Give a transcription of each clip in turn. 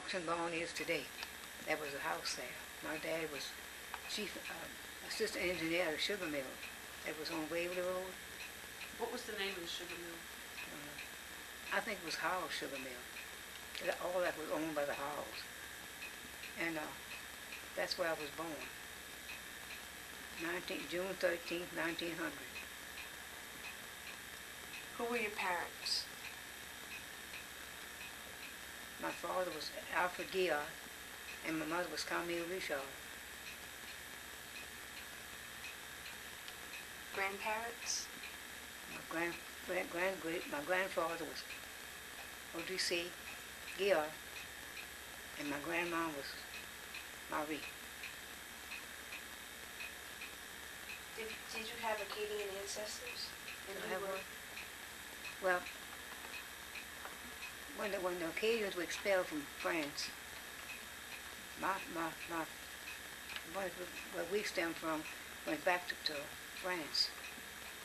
Auction Barn is today. That was a house there. My dad was chief assistant engineer at a sugar mill that was on Waverly Road. What was the name of the sugar mill? I think it was Howell Sugar Mill. All that was owned by the Howells. And that's where I was born. June 13th, 1900. Who were your parents? My father was Alfred Giard, and my mother was Camille Richard. Grandparents? My grandfather was O.D.C. Giard, and my grandma was Marie. Did you have Acadian ancestors? Well, when the Acadians were expelled from France, where we stemmed from, went back to France.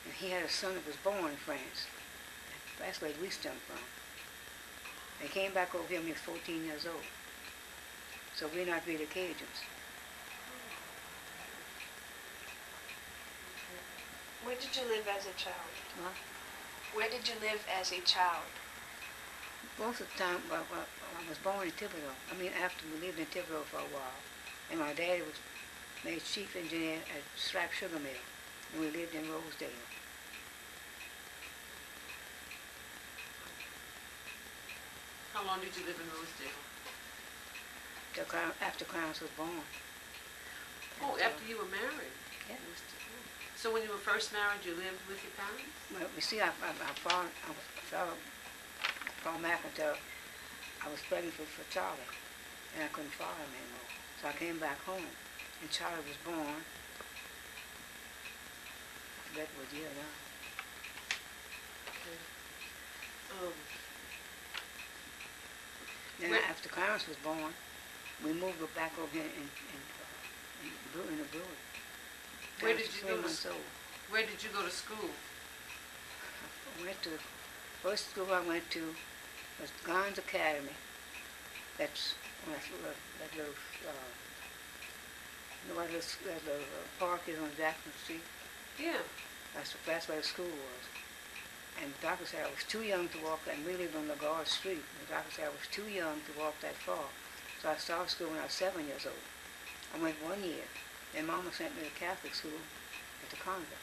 And he had a son that was born in France. That's where we stemmed from. They came back over here when he was 14 years old. So we're not really Cajuns. Where did you live as a child? Huh? Where did you live as a child? Most of the time, well, I was born in Thibodeau. After we lived in Thibodeau for a while. And my daddy was made chief engineer at Slap Sugar Mill. And we lived in Rosedale. How long did you live in Rosedale? After Clarence was born. Oh, after you were married? Yeah. So when you were first married, you lived with your parents? Well, you see, I followed Mack until I was pregnant for Charlie, and I couldn't follow him anymore. So I came back home, and Charlie was born. I forget what year now. Then after Clarence was born, we moved back over here in the brewery. Where did you go to school? Where did you go to school? First school I went to was Gons Academy. That's that little park is on Jackson Street. Yeah. That's where the school was. And the doctor said I was too young to walk that. And we lived on LaGarde Street. The doctor said I was too young to walk that far. So I started school when I was 7 years old. I went 1 year. Then Mama sent me to Catholic school at the convent.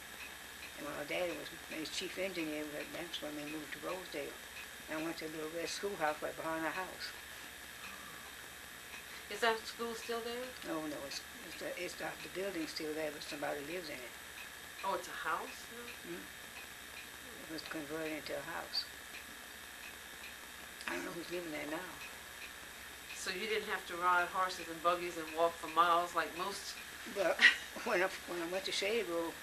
And when my daddy was made chief engineer, that's when we moved to Rosedale. And I went to a little red schoolhouse right behind our house. Is that school still there? No, the building's still there, but somebody lives in it. Oh, it's a house now? Mm-hmm. It was converted into a house. I don't know who's living there now. So you didn't have to ride horses and buggies and walk for miles like most. But when I went to Shady Grove,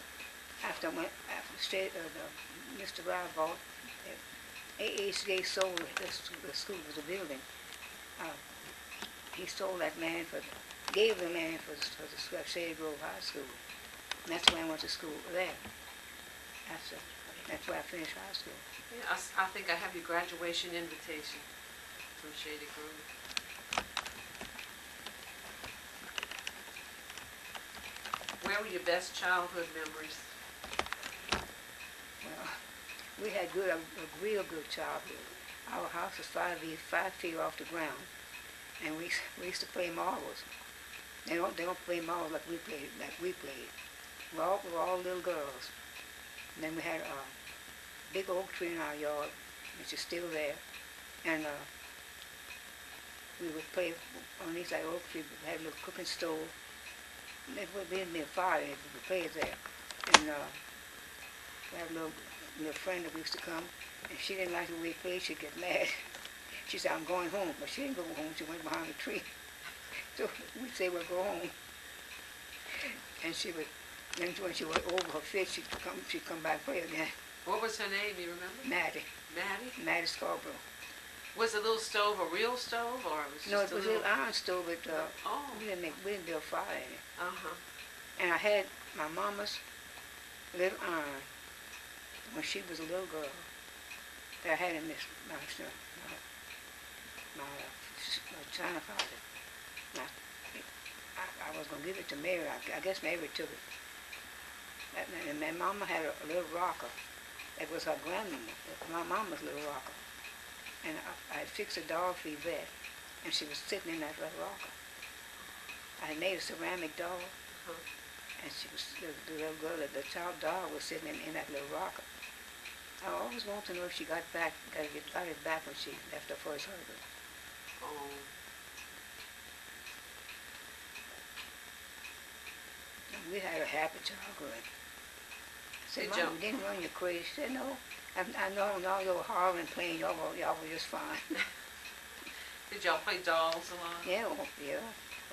after Mr. Rye bought, AHJ sold the school was a building. He sold that land gave the land for the Shady Grove High School. And that's when I went to school there. That's where I finished high school. Yeah, I think I have your graduation invitation from Shady Grove. Where were your best childhood memories? Well, we had a real good childhood. Our house was 5 feet off the ground, and we used to play marbles. They don't play marbles like we played. We were all little girls. And then we had a big oak tree in our yard, which is still there, and we would play underneath that oak tree. We had a little cooking stove. There wouldn't be a fire in it, but we played there. And we had a little friend that used to come, and she didn't like the way we played. She'd get mad. She said, "I'm going home," but she didn't go home. She went behind the tree. So we'd say, "We'll go home." And then when she was over her fit, she'd come back and play again. What was her name, you remember? Maddie. Maddie Scarborough. Was the little stove a real stove, or it was just No, it was a little iron stove, but we didn't build fire in it. And I had my mama's little iron when she was a little girl that I had in my China closet. Now, I was gonna give it to Mary. I guess Mary took it. And my mama had a little rocker. It was her grandmama, my mama's little rocker. And I fixed a doll for Yvette, and she was sitting in that little rocker. I had made a ceramic doll, and she was the little girl, the child doll was sitting in that little rocker. I always wanted to know if she got it back when she left her first husband. Oh. And we had a happy childhood. I said, Did Mom, you didn't run you crazy. She said, no. I know all your hollering, playing, y'all were just fine. Did y'all play dolls a lot? Yeah.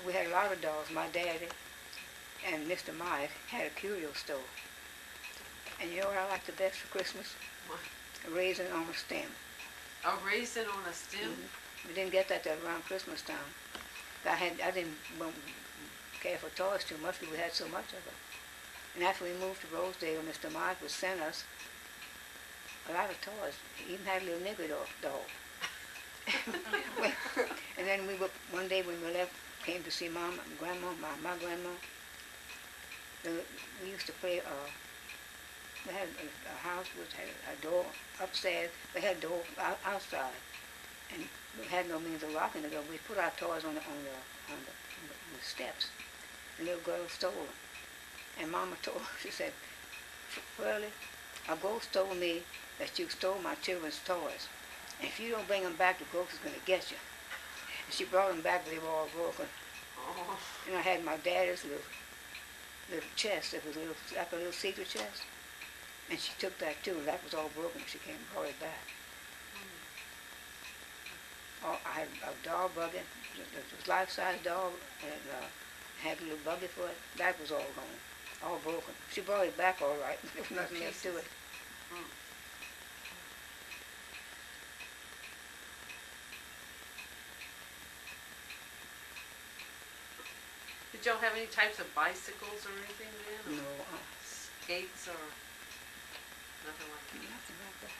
We had a lot of dolls. My daddy and Mr. Mack had a curio store. And you know what I liked the best for Christmas? What? A raisin on a stem. A raisin on a stem? We didn't get that till around Christmas time. I didn't care for toys too much because we had so much of it. And after we moved to Rosedale, Mr. Mack would send us a lot of toys. He even had a little nigger doll. And then one day when we came to see Mom, Grandma, my grandma, we used to play, we had a house which had a door upstairs, we had a door outside, and we had no means of locking the door. We put our toys on the steps. The little girl stole them. And Mama told her, she said, Pearlie, a ghost told me that you stole my children's toys. And if you don't bring them back, the ghost is going to get you. And she brought them back, but they were all broken. Oh. And I had my daddy's little chest. It was like a little secret chest. And she took that too. That was all broken. She came and brought it back. I had a doll buggy. It was life-size doll, and had a little buggy for it. That was all gone, all broken. She brought it back all right. There was nothing else to it. Did y'all have any types of bicycles or anything then? No, Skates or nothing like that? nothing like that.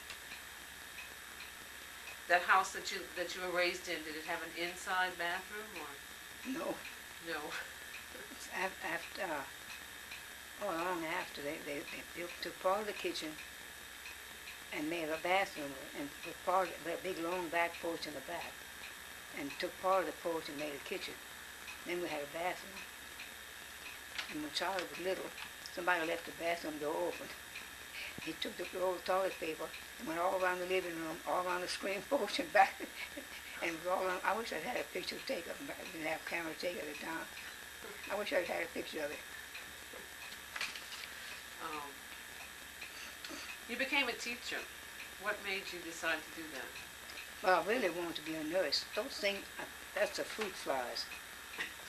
That house that you were raised in, did it have an inside bathroom or No. no? After, long after, they took part of the kitchen and made a bathroom, and put part of that big long back porch in the back, and took part of the porch and made a kitchen. Then we had a bathroom. And when Charlie was little, somebody left the bathroom door open. He took the old toilet paper and went all around the living room, all around the screen porch and back, and it was all around. I wish I'd had a picture to take of him. I didn't have a camera to take at the time. I wish I'd had a picture of it. You became a teacher. What made you decide to do that? Well, I really wanted to be a nurse. Those things, that's the fruit flies.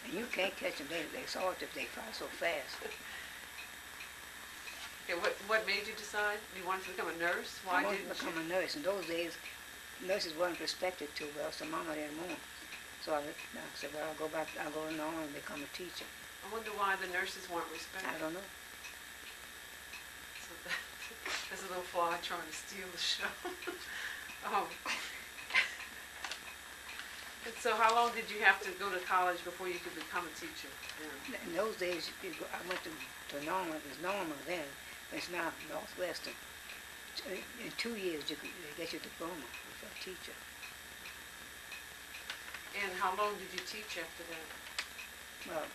And you can't catch them. They sort if they fly so fast. Okay, what made you decide you wanted to become a nurse? I wanted to become a nurse. In those days, nurses weren't respected too well, so Mama didn't want. So I said, well, I'll go to Norman and become a teacher. I wonder why the nurses weren't respected. I don't know. So there's a little fly trying to steal the show. And so how long did you have to go to college before you could become a teacher? Yeah. In those days, I went to Norman. It was Norman then. It's now Northwestern. In 2 years, you could get your diploma for a teacher. And how long did you teach after that? Well,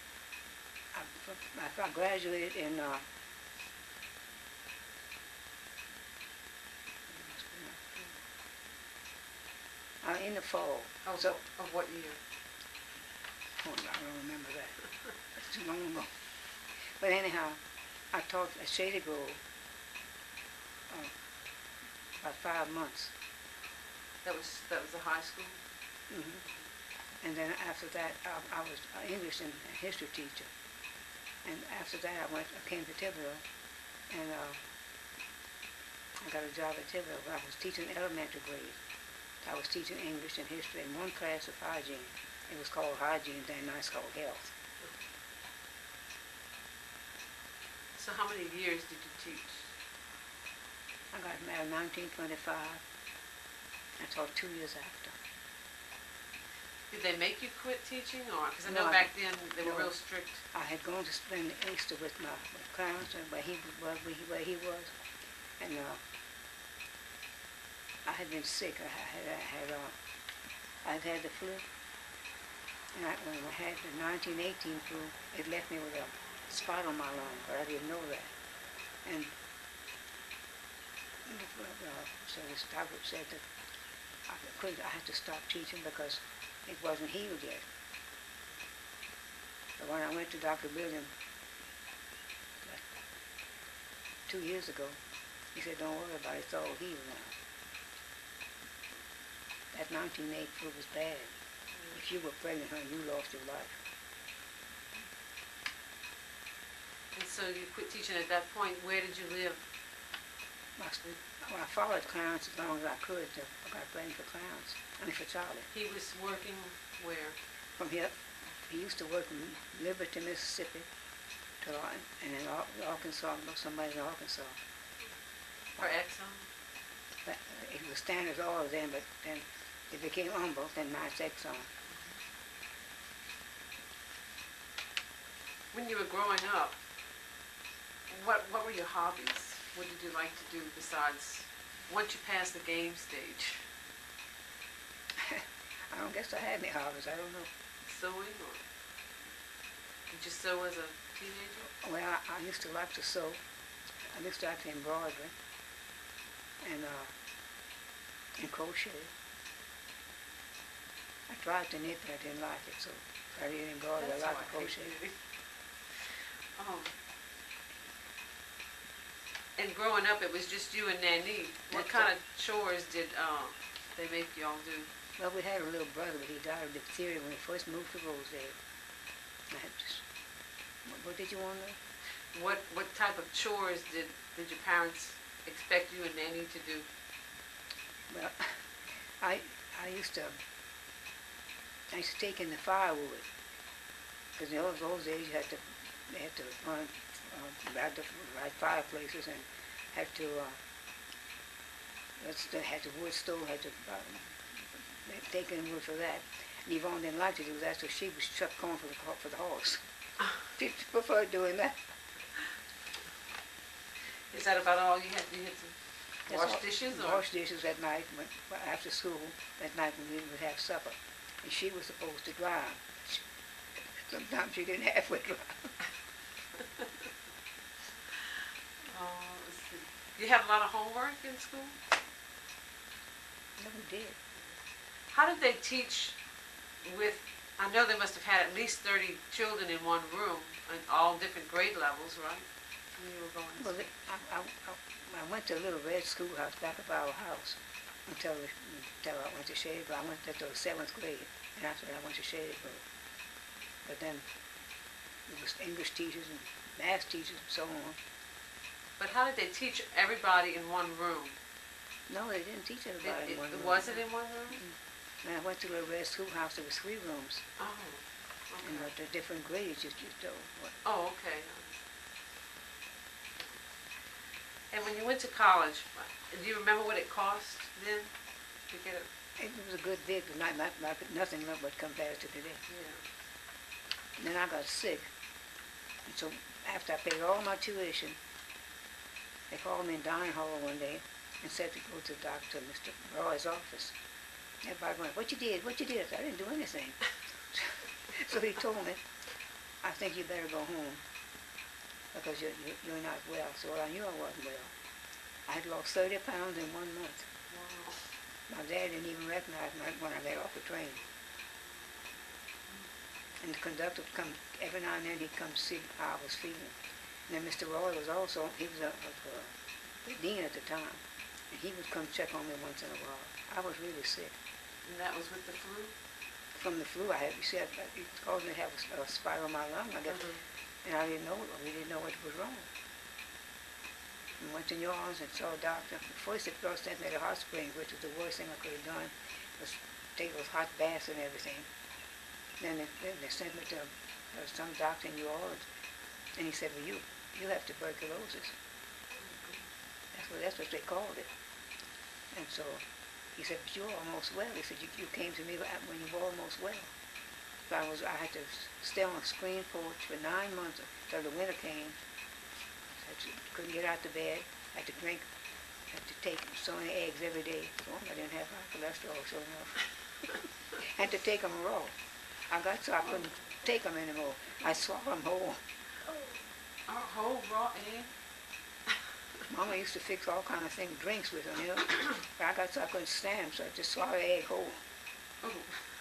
I graduated in the fall. So, Of what year? I don't remember that. It's too long ago. But anyhow, I taught at Shady Grove about 5 months. That was a high school? And then after that, I was an English and history teacher. And after that, I came to Thibodeau, and I got a job at Thibodeau. I was teaching elementary grade. I was teaching English and history in one class of hygiene. It was called hygiene, then now it's called health. So how many years did you teach? I got married in 1925. I taught 2 years after. Did they make you quit teaching, or, because I No, know back then they were no. real strict. I had gone to spend Easter with my parents and where he was, and I had been sick. I'd had the flu, and when I had the 1918 flu, it left me with a spot on my lung, but I didn't know that. And so the doctor said that I had to stop teaching because it wasn't healed yet. But when I went to Dr. Billiam 2 years ago, he said, don't worry about it, it's all healed now. That 1908 flu was bad. If you were pregnant, honey, you lost your life. And so you quit teaching at that point. Where did you live? I followed Clarence as long as I could. I got playing for Clarence. For Charlie. He was working where? From here, he used to work in Liberty, Mississippi, and in Arkansas, somebody in Arkansas. For Exxon? It was Standard Oil then, but then it became Humboldt, then now it's Exxon. When you were growing up, what were your hobbies? What did you like to do besides, once you passed the game stage? I don't guess I had any hobbies, I don't know. Sewing, or did you sew as a teenager? Well, I used to like to sew. I used to like to embroidery and crochet. I tried to knit, but I didn't like it, so I didn't embroider. I like to crochet. And growing up, it was just you and Nanny. What kind of chores did they make you all do? Well, we had a little brother, but he died of diphtheria when we first moved to Rosedale. What did you want to know? What type of chores did your parents expect you and Nanny to do? Well, I used to take in the firewood, because in those days they had to run light fireplaces and had to had the wood stove, had to take in wood for that. And Yvonne didn't like to do that, so she was chuck corn for the horse. She preferred doing that. Is that about all you had? You had to wash dishes? Or? Wash dishes at night after school. At night when we would have supper, and she was supposed to dry 'em. Sometimes she didn't halfway dry. Let's see. You have a lot of homework in school? No, we did. How did they teach with, I know they must have had at least 30 children in one room, and all different grade levels, right? When you were going to Well, I went to a little red schoolhouse back of our house until I went to Shadysburg. I went there till the 7th grade, and after that I went to Shadysburg. But then it was English teachers and math teachers and so on. But how did they teach everybody in one room? No, they didn't teach everybody in one room. Was it in one room? When I went to the red schoolhouse, there was 3 rooms. Oh, And okay. the different grades, you know. Oh, okay. And when you went to college, do you remember what it cost then to get it? It was a good bid, but nothing but compared to today. Yeah. And then I got sick. And so after I paid all my tuition, they called me in dining hall one day and said to go to Dr. Mr. Roy's office. Everybody went, what you did? What you did? I said, I didn't do anything. So he told me, I think you better go home because you're not well. So I knew I wasn't well. I had lost 30 pounds in 1 month. Wow. My dad didn't even recognize me when I got off the train. And the conductor would come, every now and then he'd come see how I was feeling. And then Mr. Roy was also, he was the dean at the time. And he would come check on me once in a while. I was really sick. And that was with the flu? From the flu I had, you see, it caused me to have a spot on my lung, I guess. And I didn't know it, we didn't know what was wrong. And went to New Orleans and saw a doctor. First they first sent me to hot springs, which was the worst thing I could have done, was take those hot baths and everything. Then they sent me to some doctor in New Orleans, and he said, well, you have tuberculosis. That's what they called it. And so He said, but you're almost well. He said, you came to me when you were almost well. So I had to stay on a screen porch for 9 months until the winter came. Couldn't get out of bed. Had to take so many eggs every day. So I didn't have high cholesterol, sure enough. Had to take them raw. I got so I couldn't take them anymore. I swallowed them whole. A whole raw egg? Mama used to fix all kind of things, drinks with them, you know. But I got so I couldn't stand them, so I just swallowed the egg whole. Oh,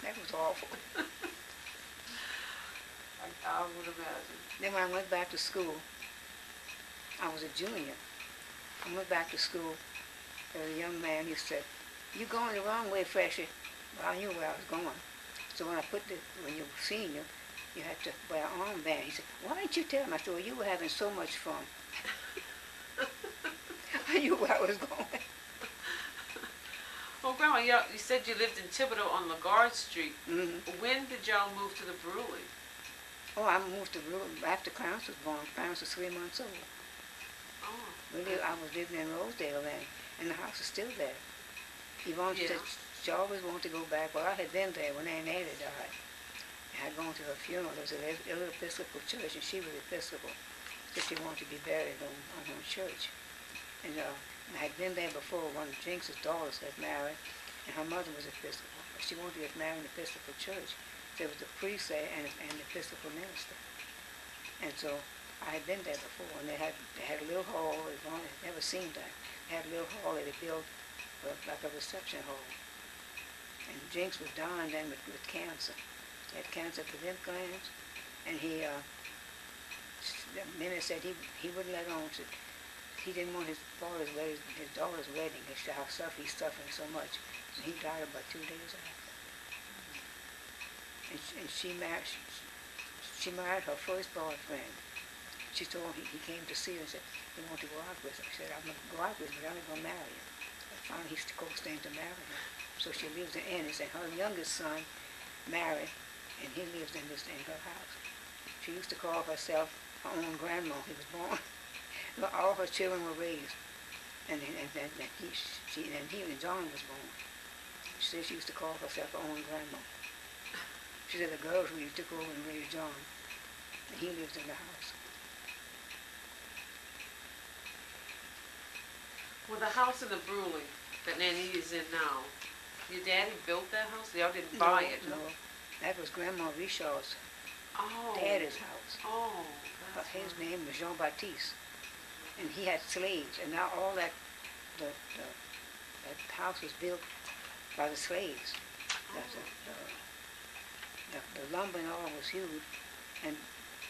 That was awful. I would imagine. Then when I went back to school, I was a junior. I went back to school. There was a young man, he said, "You going the wrong way, Freshie." Well, I knew where I was going. So when you were senior, you had to wear an armband. He said, "Why didn't you tell him?" I said, "Well, you were having so much fun." I knew where I was going. Well, Grandma, you said you lived in Thibodeau on Lagarde Street. Mm-hmm. When did y'all move to the Brewery? Oh, I moved to Brewer after Clarence was born. Clarence was 3 months old. Oh, I was living in Rosedale then, and the house is still there. Yvonne Yeah. said she always wanted to go back. Well, I had been there when Aunt Addie died. I had gone to her funeral. There was a little Episcopal church, and she was Episcopal. So she wanted to be buried on her church. And I had been there before. One of Jinx's daughters got married, and her mother was Episcopal. But she wanted to get married in the Episcopal church. There was a priest there and an Episcopal minister. And so I had been there before, and they had a little hall. Yvonne had never seen that. They had a little hall that they built like a reception hall. And Jinx was dying then with cancer. He had cancer of the lymph glands, and the minister said he wouldn't let on. So he didn't want his daughter's wedding. How he's suffering so much. So he died about 2 days after. And she married her first boyfriend. She told him, he came to see her and said he wanted to go out with her. She said, "I'm going to go out with you, but I'm not going to marry you." And finally, he's co-staying to marry her. So she lives in Ennis, and her youngest son married, and he lives in her house. She used to call herself her own grandma. He was born. All her children were raised, and he and John was born. She said she used to call herself her own grandma. She said the girls really took over and raised John, and he lives in the house. Well, the house in the Brewery that Nanny is in now, your daddy built that house? Y'all didn't buy it? No, that was Grandma Richard's Oh. daddy's house. Oh. His name was Jean Baptiste, and he had slaves, and now all that house was built by the slaves. The lumber and all was huge, and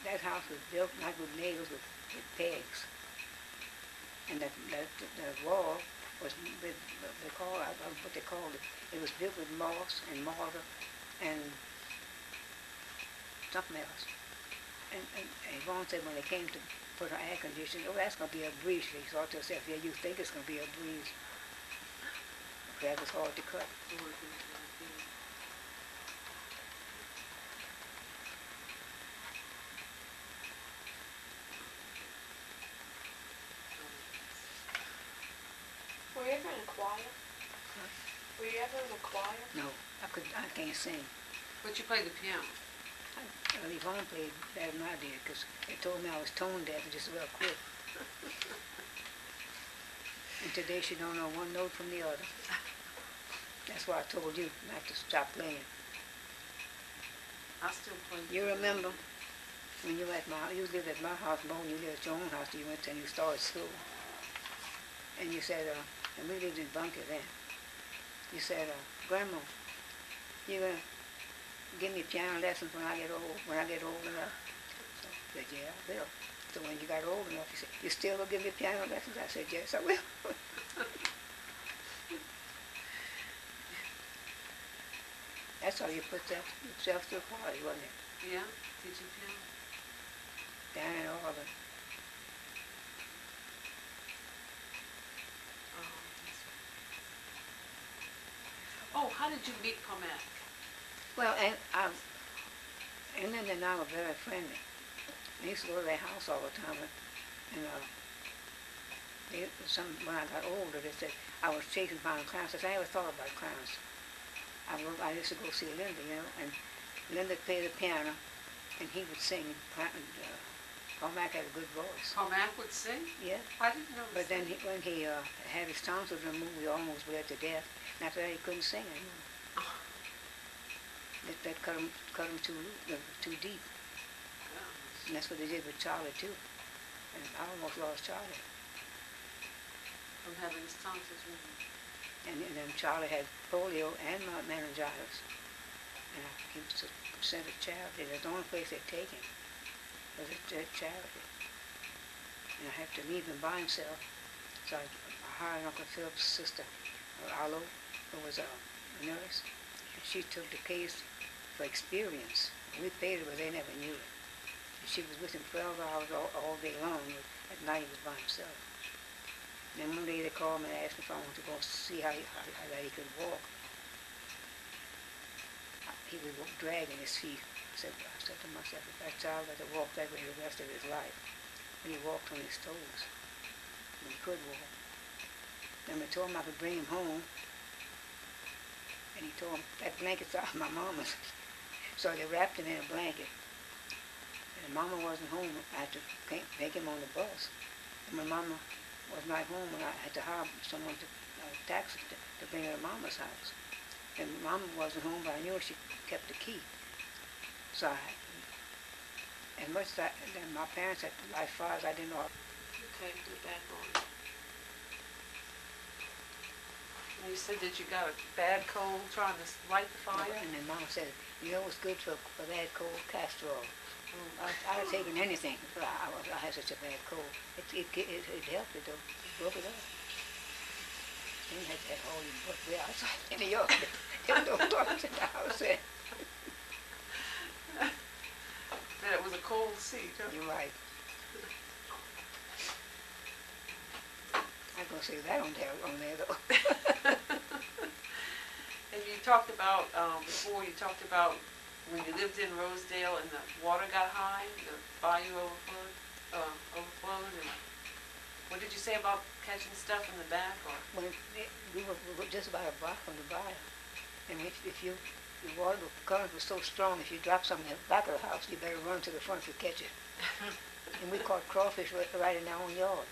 that house was built not with nails, with pegs. And the wall was with what they called it. It was built with moss and mortar and something else. And Yvonne said when they came to put her air conditioning, "Oh, that's going to be a breeze." She thought to herself, "Yeah, you think it's going to be a breeze." That was hard to cut. Were you ever in a choir? Were you ever in a choir? No, I can't sing. But you played the piano. Well, Yvonne played better than I did, because they told me I was tone deaf and just about quit. And today she don't know one note from the other. That's why I told you not to stop playing. I still play. You remember when you lived at my house more than you lived at your own house till you went and you started school. And you said, and we lived in Bunker then. You said, "Grandma, you gonna give me piano lessons when I get old enough?" So I said, "Yeah, I will." So when you got old enough, you said, "You still gonna give me piano lessons?" I said, "Yes, I will." That's how you put yourself through college, wasn't it? Yeah, teaching piano. Down in Auburn. Oh, that's right. Oh, how did you meet Mack? Well, and Linda and I were very friendly. I used to go to their house all the time, and when I got older, they said, I was chasing behind clowns. I never thought about clowns. I used to go see Linda, and Linda played the piano, and he would sing. Paul Mack had a good voice. Paul Mack would sing? Yeah. I didn't know. But then when he had his tonsils removed, we almost bled to death. And after that, he couldn't sing anymore. Oh. That cut him too deep. And that's what they did with Charlie too. And I almost lost Charlie. From having his tonsils removed. And then Charlie had polio and meningitis. And he was sent to charity. That's the only place they'd take him. Was at charity. And I had to leave him by himself. So I hired Uncle Philip's sister, Arlo, who was a nurse. And she took the case for experience. We paid her, but they never knew it. And she was with him 12 hours all day long. At night he was by himself. And then one day they called me and asked me if I wanted to go see how he could walk. He was dragging his feet. I said to myself, if that child had to walk that way the rest of his life, when he walked on his toes, when he could walk. Then they told him I could bring him home, and he told him, that blanket's out of my mama's. So they wrapped him in a blanket. And mama wasn't home. I had to take him on the bus. And my mama was not home, and I had to hire someone to taxi to bring her to mama's house. And mama wasn't home, but I knew she kept the key. So as much as my parents had life fires, I didn't know. Okay, get back on. You said that you got a bad cold trying to light the fire? And then mama said, you know what's good for bad cold? Castor oil. Mm. I'd have taken anything if I had such a bad cold. It helped it though. It broke it up. You had that hole in butt way outside in the yard. There was no toilets in the house there. That it was a cold seat, huh? You're right. I'm gonna say that on there though. And you talked about, before you talked about when you lived in Rosedale and the water got high, the bayou overflowed, and what did you say about catching stuff in the back? Or? We were just about a block from the bayou. And if the water, the current was so strong, if you drop something in the back of the house, you better run to the front to catch it. And we caught crawfish right in our own yard.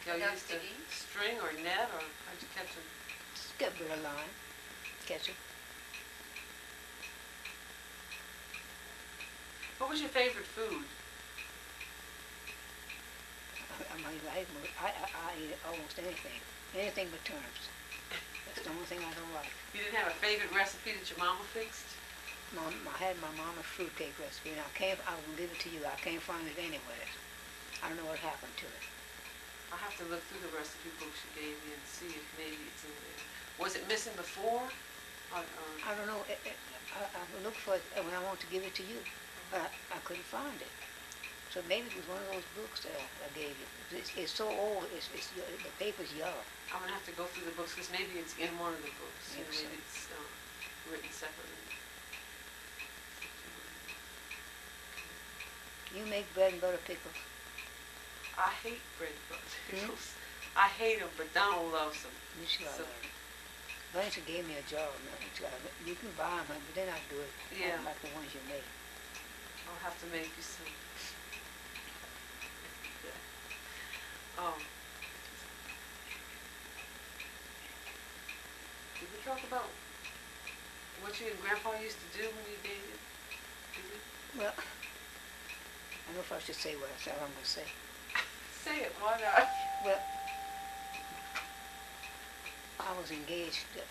Y'all used to string or net, or how'd you catch them? Just get a bit of line, catch it. What was your favorite food? I eat almost anything but turnips. That's the only thing I don't like. You didn't have a favorite recipe that your mama fixed? I had my mama's fruitcake recipe, and I will give it to you. I can't find it anywhere. I don't know what happened to it. I'll have to look through the recipe books you gave me and see if maybe it's in there. Was it missing before? I don't know. I looked for it when I wanted to give it to you, but I couldn't find it. So maybe it was one of those books that I gave you. It's so old. The paper's yellow. I'm gonna have to go through the books because maybe it's in one of the books. Maybe so. Maybe it's written separately. You make bread and butter pickles. I hate bread and butter pickles. I hate them, but Donald loves them. You should So- learn. Blanche gave me a jar. You can buy them, but they're not good. Yeah. Not like the ones you make. I'll have to make you some. Yeah. Did we talk about what you and Grandpa used to do when you dated? Did we? Well, I don't know if I should say what I'm going to say. Say it, why not? Well, I was engaged to a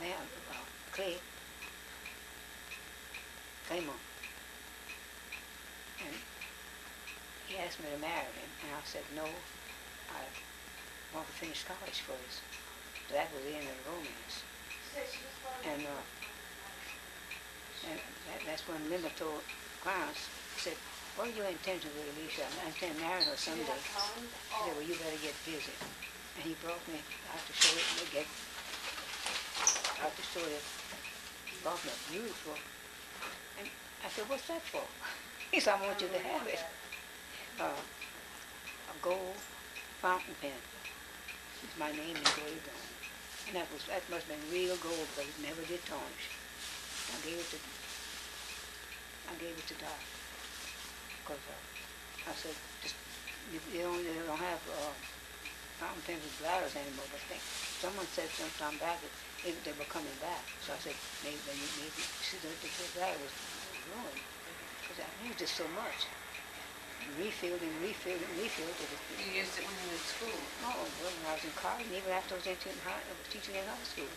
man, Claymore. And he asked me to marry him, and I said no. I want to finish college first. That was the end of the romance. And that's when Linda told Clarence, said, what are your intentions with Alicia? I intend marrying her someday. He said, well, you better get busy. And he brought me out to show it, he brought me a beautiful, and I said, what's that for? He said, I want you to have it. A gold fountain pen. my name engraved on it. And that must have been real gold, but it never did tarnish. I gave it to Doc, because I said, just, they don't have fountain pens with bladders anymore, but someone said sometime back that they were coming back. So I said, maybe see, the bladder was ruined, because I used it so much. Refilled and refilled and refilled. You used it when you were in school? Oh, well, when I was in college, and even after I was teaching in high school.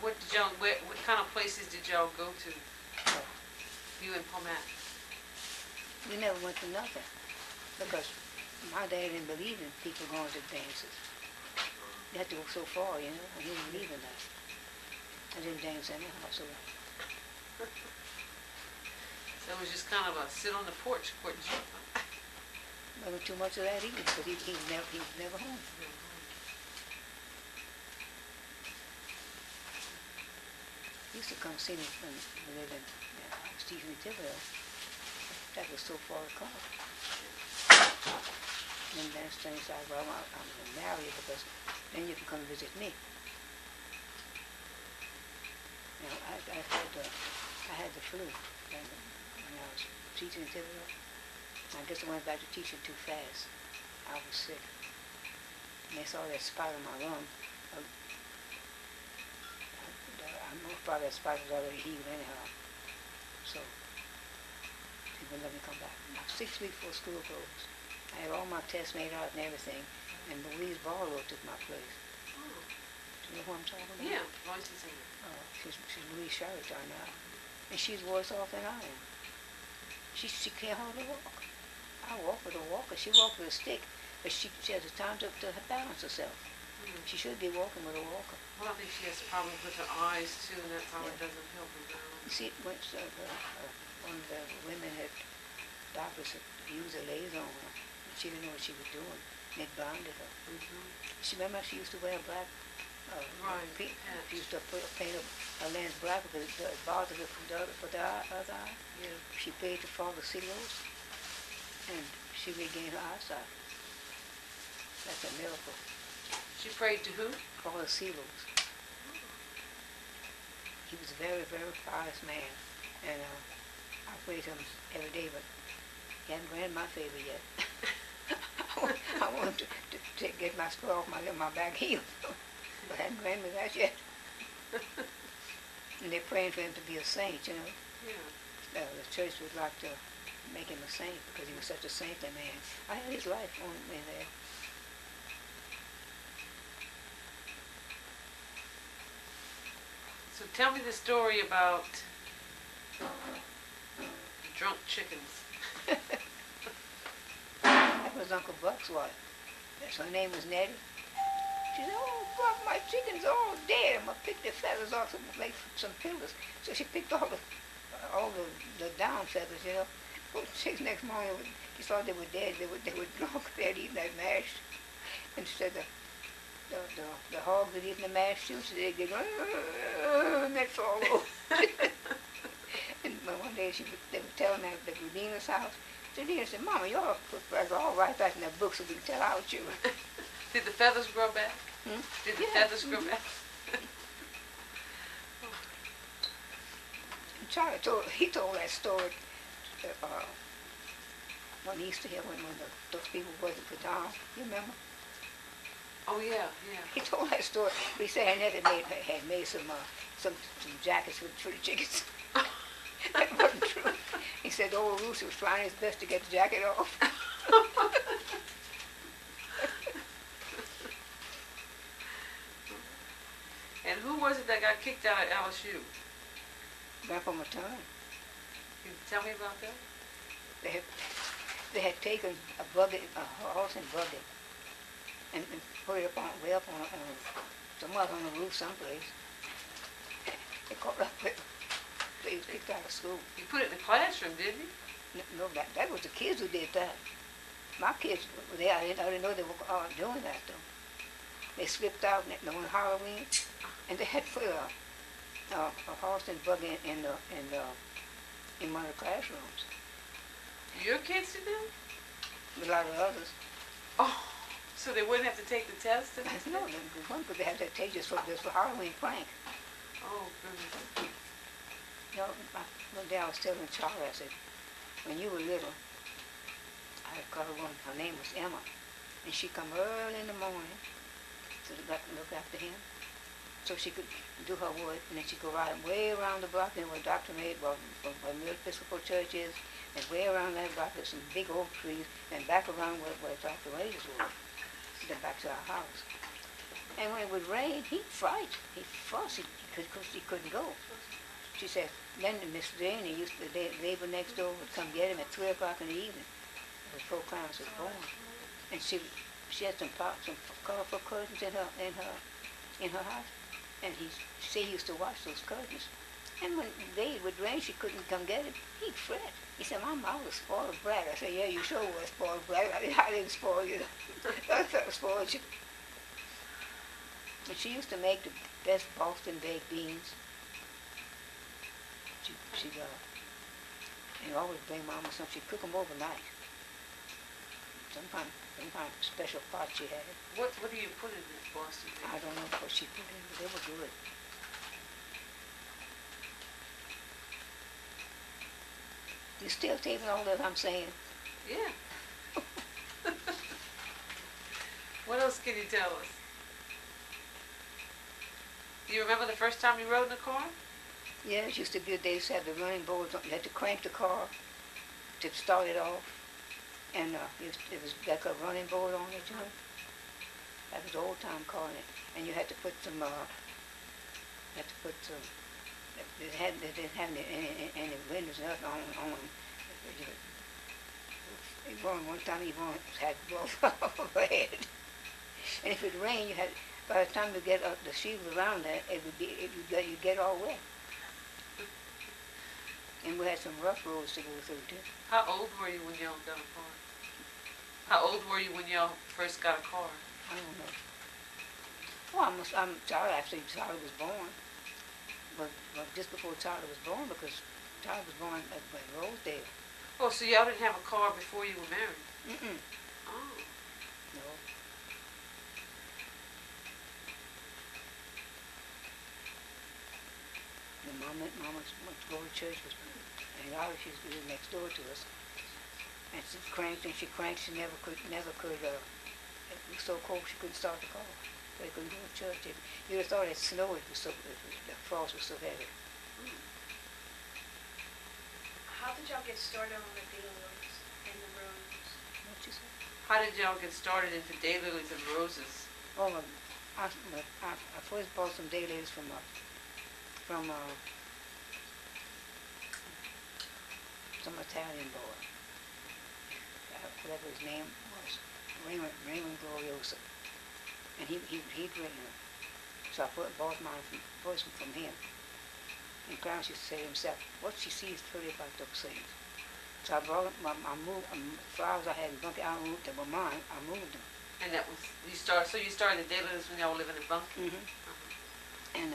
What kind of places did y'all go to? Oh, You and Mack? we never went to nothing, because my dad didn't believe in people going to dances. You had to go so far, you know, and he didn't believe in that. I didn't dance anyhow, so So it was just kind of a sit on the porch, couldn't you? wasn't too much of that either, because he was never home. He used to come see me when we lived in Stephen Tiverville. That was so far to come. And then he said, well, I'm going to marry you, because then you can come visit me. You know, I had the flu when I was teaching in Tiverville. I guess I went back to teaching too fast. I was sick. And they saw that spot on my lung. I'm most probably that spot was already healed anyhow. So they wouldn't let me come back. 6 weeks before school closed, I had all my tests made out and everything, and Louise Barlow took my place. Oh. Do you know who I'm talking about? Yeah, voice is singer. She's Louise Charlotte now. And she's worse off than I am. She can't hardly walk. I walk with a walker. She walks with a stick, but she has the time to balance herself. Mm-hmm. She should be walking with a walker. Well, I think she has problems with her eyes too, and that's how it doesn't help her balance. You see, one of the women doctors had used a laser on her, and she didn't know what she was doing, and it blinded her. Mm-hmm. Remember she used to wear black, Right, she patch. used to paint her lens black because it bothered her for the other eye. Yeah. She prayed to Father Silos, and she regained her eyesight. That's a miracle. She prayed to who? Father Silos. He was a very, very pious man, and I pray to him every day, but he hasn't granted my favor yet. I want him to get my spur off my back heel, but hasn't granted me that yet. And they're praying for him to be a saint, you know. Yeah. The church would like to make him a saint because he was such a saintly man. I had his life on me there. So tell me the story about the drunk chickens. That was Uncle Buck's wife. Her name was Nettie. She said, oh, Buck, my chicken's all dead. I'm going to pick the feathers off and make some pillows. So she picked all the down feathers, you know. Well, the chicks next morning, she thought they were dead. They were drunk. They had eaten that mash. And she said the hogs had eaten the mash too. So they go, necks all over. And one day they were telling me at Regina's house. Regina said, Mama, you ought to put all right back in that book so we can tell our children. Did the feathers grow back? Hmm? Did the feathers grow back? Charlie told that story on Easter here when those people wasn't put down. You remember? Oh yeah, yeah. He told that story. He said Annette had made some jackets for the chickens. That wasn't true. He said the old rooster was trying his best to get the jacket off. And who was it that got kicked out of LSU? Grandpa Matern. Can you tell me about that? They had taken a horse and buggy, and put it way up on somewhere on the roof someplace. They caught up with. They was kicked out of school. You put it in the classroom, didn't you? No, that was the kids who did that. My kids were there. I didn't know they were doing that though. They slipped out on Halloween, and they had put a horse and buggy in the in one of the classrooms. Your kids did that? A lot of others. Oh, so they wouldn't have to take the test? And No, the one could have that take just for Halloween prank. Oh, goodness. You know, one day I was telling Charlie, I said, when you were little, I had called one, her name was Emma, and she come early in the morning to look after him, so she could do her work, and then she'd go right way around the block, and where Dr. Maid, where Middle Episcopal Church is, and way around that block, there's some big oak trees, and back around where Dr. Maid's was, then back to our house. And when it would rain, he'd fright, he'd fuss, because he couldn't go. She said, then Miss Janie the neighbor next door would come get him at 3 o'clock in the evening, before Clarence was born. And she had some colorful curtains in her house, and she used to wash those curtains. And when the day would rain, she couldn't come get him. He'd fret. He said, "Mom, I was a spoiled brat." I said, "Yeah, you sure were a spoiled brat. I didn't spoil you. I spoiled you." And she used to make the best Boston baked beans. She and always bring Mama some. She'd cook them overnight. Sometimes special pot she had. What do you put in this Boston baked? I don't know what she put in, but they were good. You still taking all that I'm saying? Yeah. What else can you tell us? Do you remember the first time you rode in a car? Yeah, it used to be the days had the running boards. You had to crank the car to start it off, and it was like a running board on it, you know. That was the old time car, and you had to put some. They didn't have any windows nothing on them. One time he had both overhead, and if it rained, you had. By the time you get the shoes around that, you get all wet. And we had some rough roads to go through too. How old were you when y'all got a car? How old were you when y'all first got a car? I don't know. Well, I'm Charlie after Charlie was born. But just before Charlie was born, because Charlie was born at Rosedale. Oh, so y'all didn't have a car before you were married? Mm-mm. Oh. No. And Mama went to go to church, and she was next door to us. And she cranked, she never could, it was so cold she couldn't start the car. They couldn't go to church. You'd have thought it snowed, the frost was so heavy. How did y'all get started on the daylilies and the roses? What you say? How did y'all get started into daylilies and roses? Oh, I first bought some daylilies from some Italian boy. Whatever his name was, Raymond Glorioso. And he'd written them. So I bought mine first from him. And Clarence used to say to himself, "What she sees pretty about those things." So I brought them, I moved flowers I had in Bunkie, I moved them, were mine, I moved them. And that was, you started the daylilies when y'all were living in Bunkie? Mm-hmm. And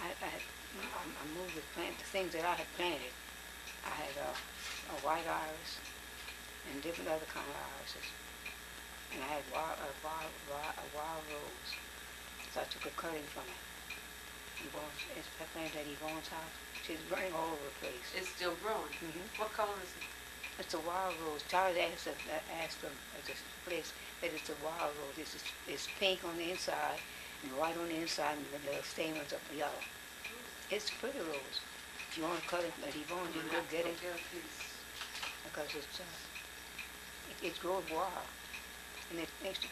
I moved the things that I had planted. I had a white iris and different other kind of irises. And I had a wild rose. So I took a cutting from it. I planted at Yvonne's house. She's running all over the place. It's still growing? Mm-hmm. What color is it? It's a wild rose. Charlie asked them at this place that it's a wild rose. It's pink on the inside and white on the inside, and the little stamens are yellow. It's a pretty rose. If you want to cut it, but Yvonne, you can go get it. Because it grows wild. And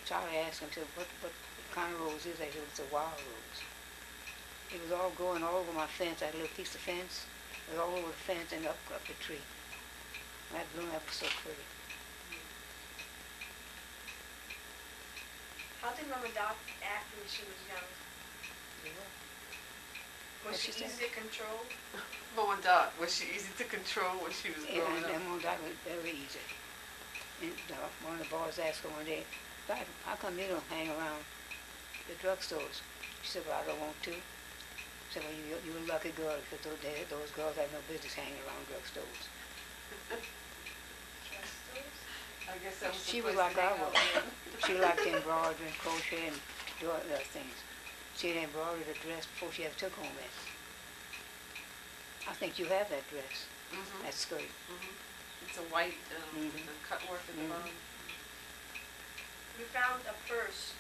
Charlie asked him, said, what kind of rose is that? He said, "It's a wild rose." It was all growing all over my fence. I had a little piece of fence. It was all over the fence and up the tree. And that bloom, that was so pretty. How did Mama Doc act when she was young? Was What'd she she say? easy to control? Mama Dot, was she easy to control when she was growing up? And Mom Doc was very easy. And one of the boys asked her one day, "Doc, how come you don't hang around the drugstores?" She said, "Well, I don't want to." said, well, you a lucky girl, because those girls have no business hanging around drugstores. Dress stores? I guess that was the She was place like to I hang out. was. She liked embroidery and crochet and do other things. She had embroidered a dress before she ever took home that. I think you have that dress, Mhm. that skirt. Mhm. It's a white, with Mhm. the cut work at the Mhm. bottom. We found a purse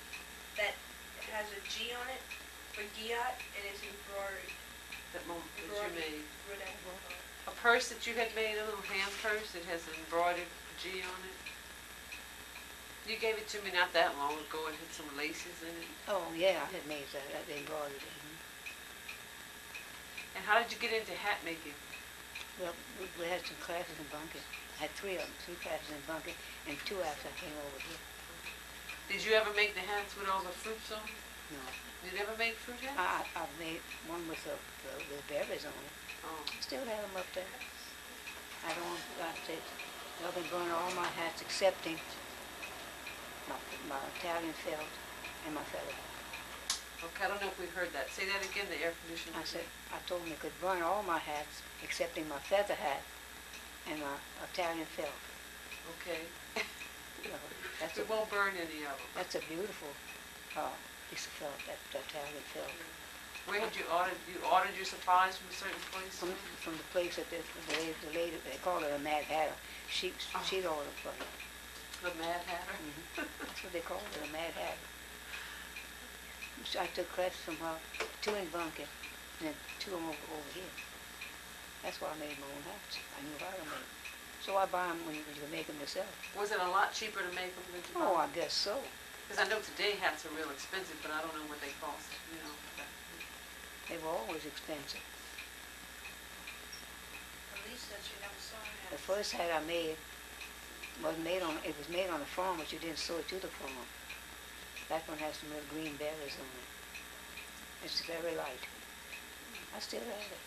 that has a G on it for Giat, and it's embroidered. That you Embroidered. made. Embroidered. A purse that you had made, a little hand purse that has an embroidered G on it. You gave it to me not that long ago. It had some laces in it. Oh, yeah, I had made that, I embroidered it. And how did you get into hat making? Well, we had some classes in Bunkie. I had three classes in Bunkie, and 2 after I came over here. Did you ever make the hats with all the fruits on? No. You never made fruit hats? I made one with the berries on it. Oh. Still have them up there. I don't want, I've been burning all my hats excepting my Italian felt and my feather. Okay, I don't know if we heard that. Say that again, the air conditioner. I said, I told them they could burn all my hats excepting my feather hat and my Italian felt. Okay. You know, that's We a, won't burn any of them. that's a beautiful piece of felt, that Italian felt. Where had you ordered your supplies from a certain place? From the place that the lady, they call her a Mad Hatter. She'd order for me. The Mad Hatter? That's what they call her, a Mad Hatter. So I took classes from her, 2 in Bunkie, and then 2 of them over here. That's why I made my own hats. I knew how to make them. So I buy them when you can make them yourself. Was it a lot cheaper to make them than to buy? Oh, I guess so. Because I know today hats are real expensive, but I don't know what they cost, you know. They were always expensive. At least that you never saw it. The first hat I made was made on a farm, but you didn't sew it to the farm. That one has some little green berries on it. It's very light. I still have it.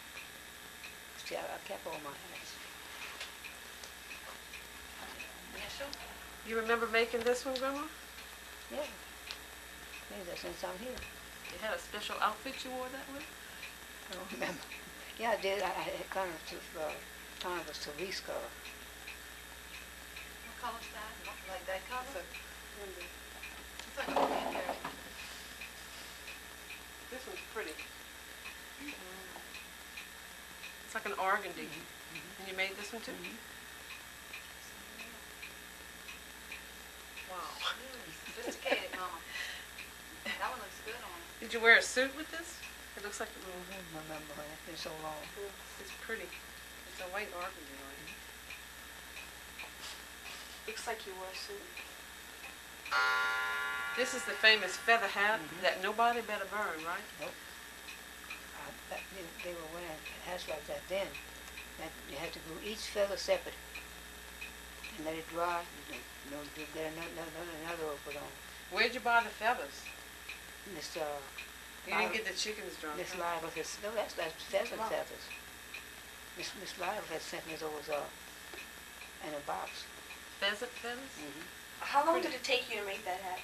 Still, I kept all my hats. You remember making this one, Grandma? Yeah. Maybe that's since I'm here. You had a special outfit you wore that with? I don't remember. Yeah, I did. I had kind of a cerise color. What color's that? Like that color? This one's pretty. It's like an organdy. And you made this one too? Wow. Sophisticated, Mama. That one looks good on you. Did you wear a suit with this? It looks like a I little... don't remember. It's been so long. It's pretty. It's a white organdy on it. Looks like you wore a suit. This is the famous feather hat that nobody better burn, right? Nope. They were wearing hats like that then. That you had to glue each feather separate and let it dry. Get another one put on. Where'd you buy the feathers? This You didn't get the chickens drunk. Miss huh? Live says, no, that's pheasant feathers. Miss Live had sent me those in a box. Pheasant feathers? How long did it take you to make that hat?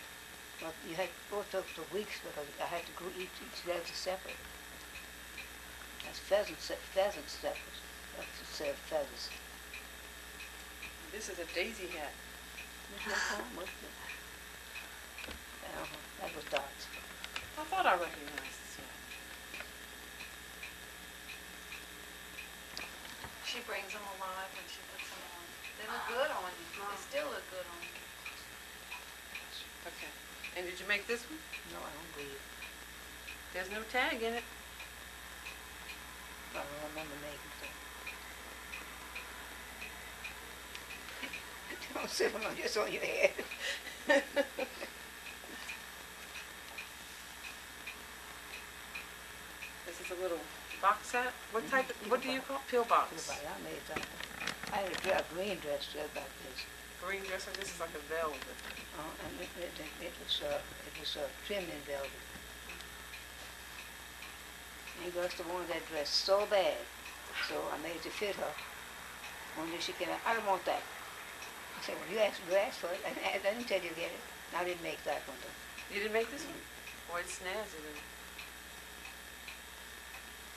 But you had both took for weeks because I had to glue each feather separate. That's pheasant feathers. Instead of feathers. This is a daisy hat. That was Dot's. I thought I recognized this hat. She brings them alive when she puts them on. They look good on you. They still look good on you. Okay. And did you make this one? No, I don't believe. There's no tag in it. I don't remember making so. Don't sit on just on your head. This is a little box hat. What type? What do you call pillbox? I made that. I had a green dress just like this. Green dress like this is like a velvet. And it was trimmed in velvet. And Augusta wanted that dress so bad, so I made it to fit her. One day she came out, I don't want that. I said, well, you asked for it, and I didn't tell you to get it. I didn't make that one though. You didn't make this one? Boy, it's snazzy then.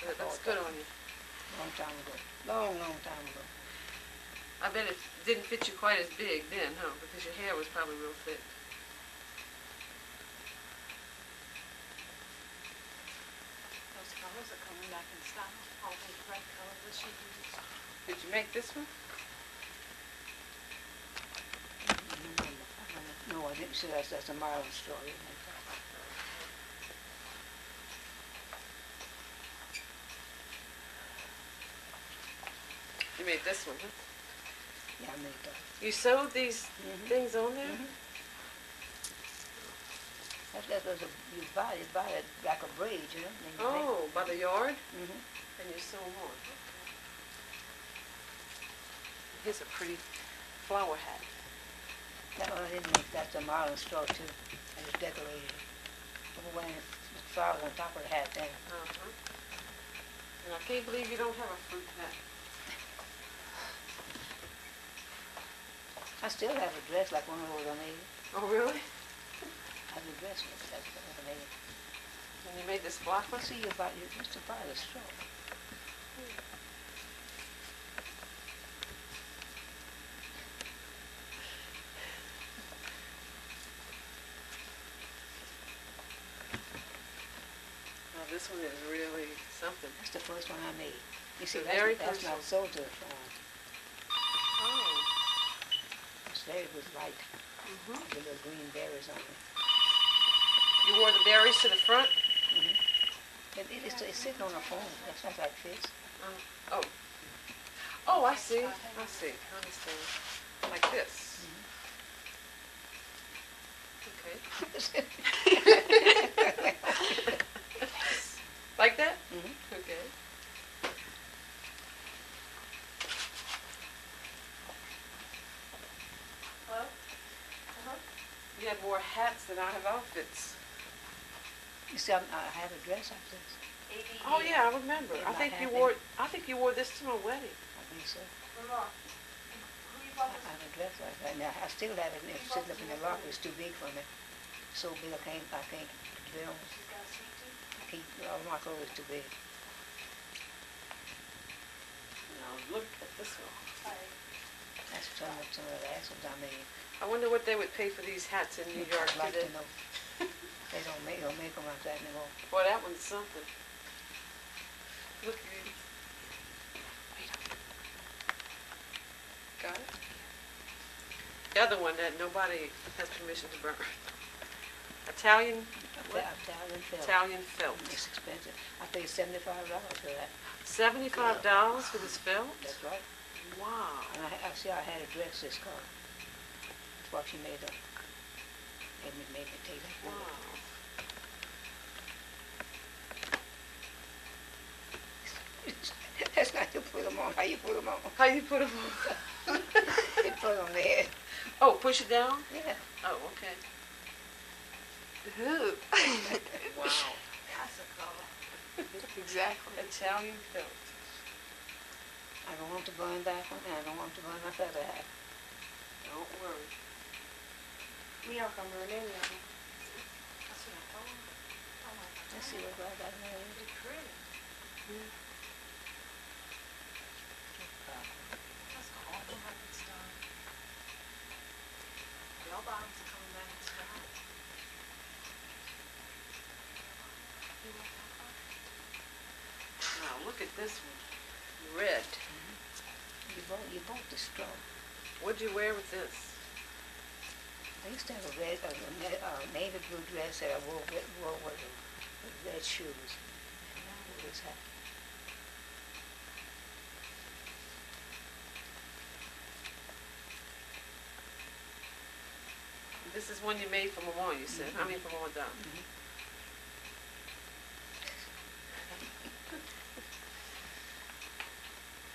It looks good on you. Long time ago. Long time ago. I bet it didn't fit you quite as big then, huh? Because your hair was probably real thick. Those colors are coming back in style. All those bright colors that she used. Did you make this one? No, I didn't say that's a Marlin story. You made this one, huh? Yeah, I made that. You sewed these things on there? That's you buy it like a braid, you know? Then you Oh, by the yard? Mm-hmm. And you sew them on. Here's a pretty flower hat. That one I didn't make. That's a Marlin straw too. I just decorated it. I'm wearing the flowers on top of the hat then. Uh-huh. And I can't believe you don't have a fruit hat. I still have a dress like one of those I made. Oh, really? I have a dress like that I made. And you made this black one? See, you just to buy the straw. Now this one is really something. That's the first one I made. You see, The very that's first not one. sold to the farm. Oh. It's very good light. Mm-hmm. The little green berries on it. You wore the berries to the front? It's sitting on a phone. That's not like this. Oh. Oh, I see. I see. I understand. Like this. Okay. Like that? Mm-hmm. Okay. Hello? You have more hats than I have outfits. You see, I have a dress like this. Oh yeah, I remember. Yeah, I think my you hat. wore this to my wedding. I think so. Mama, who you I bought this? have a dress like that. Now, I still have it. It's sitting up in the locker. It's too big for me. So big I can't get on. You got a seat too? I can't, all my clothes too big. Now look at this one. Sorry. That's some of the last ones I made. I wonder what they would pay for these hats in New York I'd like today. to know. They don't make them like that anymore. Boy, that one's something. Look at it. Got it? The other one that nobody has permission to burn. Italian Italian felt. Italian felt. It's expensive. I paid $75 for that. $75 for this felt? That's right. Wow. And I had a dress this color. That's what she made up. Made me take that. Wow. That's not you put them on. How you put them on? How you put them on? You put them there. Oh, push it down? Yeah. Oh, okay. Wow. That's a color. Exactly. Italian felt. I don't want to burn that one, and I don't want to burn my feather hat. Don't worry. We don't come run any of them. That's what I told her. Oh my God. Let's see what I got here. They're pretty. That's got all the records done. Bell bottoms are coming back in style. You like that color? Now look at this one. Red. You bought the straw. What'd you wear with this? I used to have a navy blue dress that I wore with red shoes. And now I wear this hat. This is one you made for Mama, you said. I mean for Mama Don.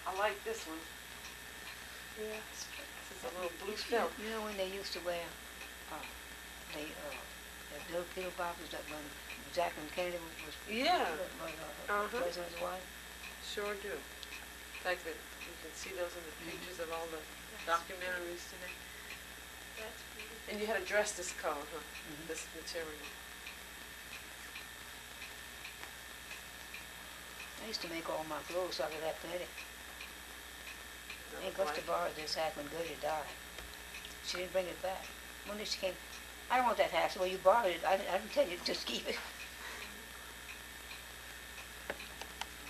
I like this one. Yeah. This is a little blue felt. You know when they used to wear, the little pill boxes that when Jacqueline Kennedy was Yeah. president's wife? Sure do. In fact, that you can see those in the pictures of all the documentaries today. That's pretty. And you had a dress this color, huh? Mhm. This material. I used to make all my clothes so I could have plenty. Aunt Gusta borrowed this hat when Gertie died. She didn't bring it back. One day she came, I don't want that hat. I said, well, you borrowed it. I didn't tell you, just keep it.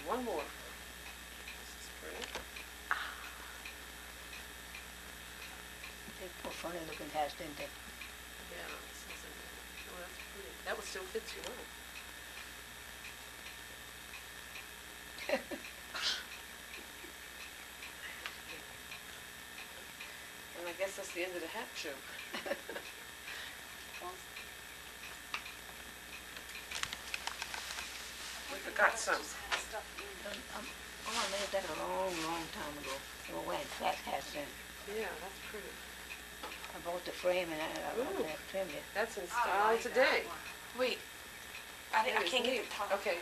One more. This is pretty. They were funny looking hats, didn't they? Yeah, this is oh, that's pretty. That would still fit you well. And I guess that's the end of the hat show. We forgot some. I made that a long, long time ago. They were wearing flat hats then. Yeah, that's pretty. I bought the frame and I Ooh. trimmed it. That's in style today. Wait, I That is can't get neat. the top. Okay.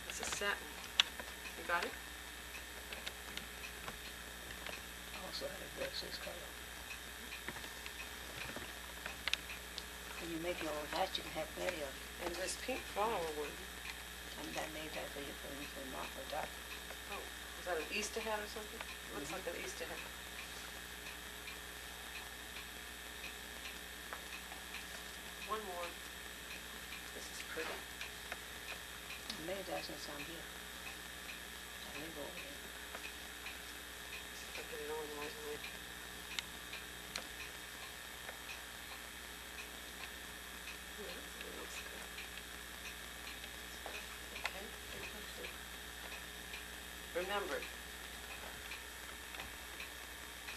This is satin. You got it? I also had a dress this color. When you make your own hats, you can have plenty of them. And this pink flower one. And that made that for you for Mark or Doc. Oh, is that an Easter hat or something? Looks like an Easter hat. One more. This is pretty. I made that since I'm here. I live over here. I'll get it on the right way. Yeah, it looks good. Okay, good question. Remember,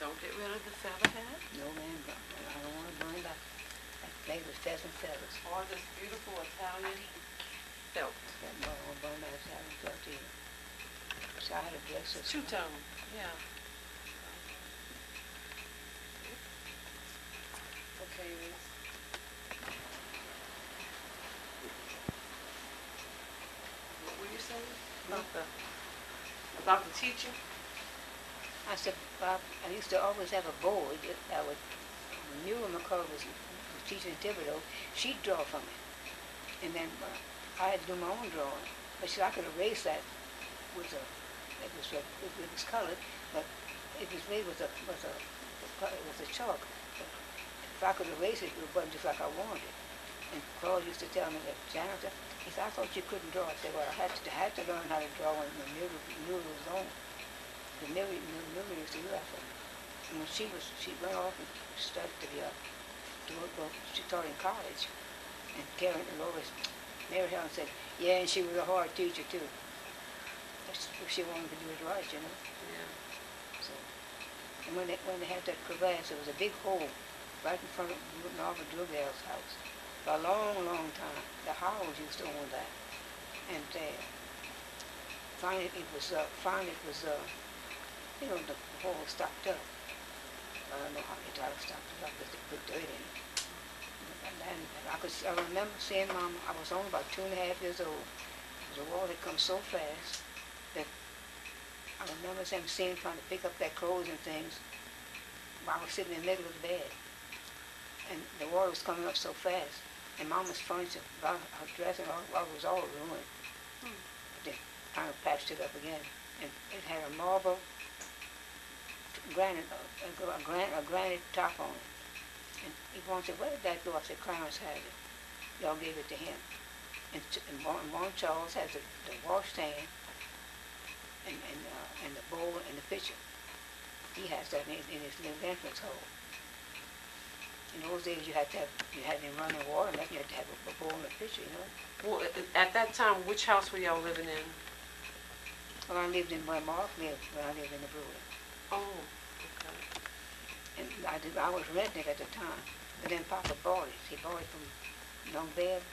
don't get rid of the feather hat No man, I don't want to burn that. That made with pheasant feathers. or this beautiful Italian felt. That no, I won't burn that having felt either. So I had a dress this Two-tone, yeah. Okay, Liz. What were you saying? About the teaching? I said, Bob, I used to always have a board that would, when Muriel McCullough was teaching in Thibodeau, she'd draw from it. And then I had to do my own drawing. But see, I could erase that with it was colored, but it was made with a chalk. But if I could erase it, it wasn't just like I wanted it. And Paul used to tell me, that janitor, he said, I thought you couldn't draw. I said, well, I had to learn how to draw when Muriel was on. The Muriel used to do that for me. And when she went off and studied she taught in college. And Karen and Lois, Mary Helen said, yeah, and she was a hard teacher too. If she wanted to do it right, you know. Yeah. So, and when they had that crevasse, there was a big hole right in front of Norma Drugel's house. For a long, long time, the Howells used to own that. And finally it was, you know, the hole stopped up. I don't know how they tried to stop it up, but they put dirt in it. And I remember seeing Mama, I was only about 2.5 years old. The war had come so fast that I remember seeing trying to pick up their clothes and things while I was sitting in the middle of the bed. And the water was coming up so fast. And Mama's furniture, her dress and all was all ruined. But they kind of patched it up again. And it had a marble granite, a granite top on it. And Yvonne said, where did that go? I said, Clarence had it. Y'all gave it to him. And Warren Charles has the washstand and the bowl and the pitcher. He has that in his little entrance hole. In those days, you had to run in water, and then you had to have a bowl and a pitcher, you know. Well, at that time, which house were y'all living in? Well, I lived in where Mark lived, when I lived in the Brewery. Oh, okay. And I was renting it at the time, but then Papa bought it. He bought it from Young Bev.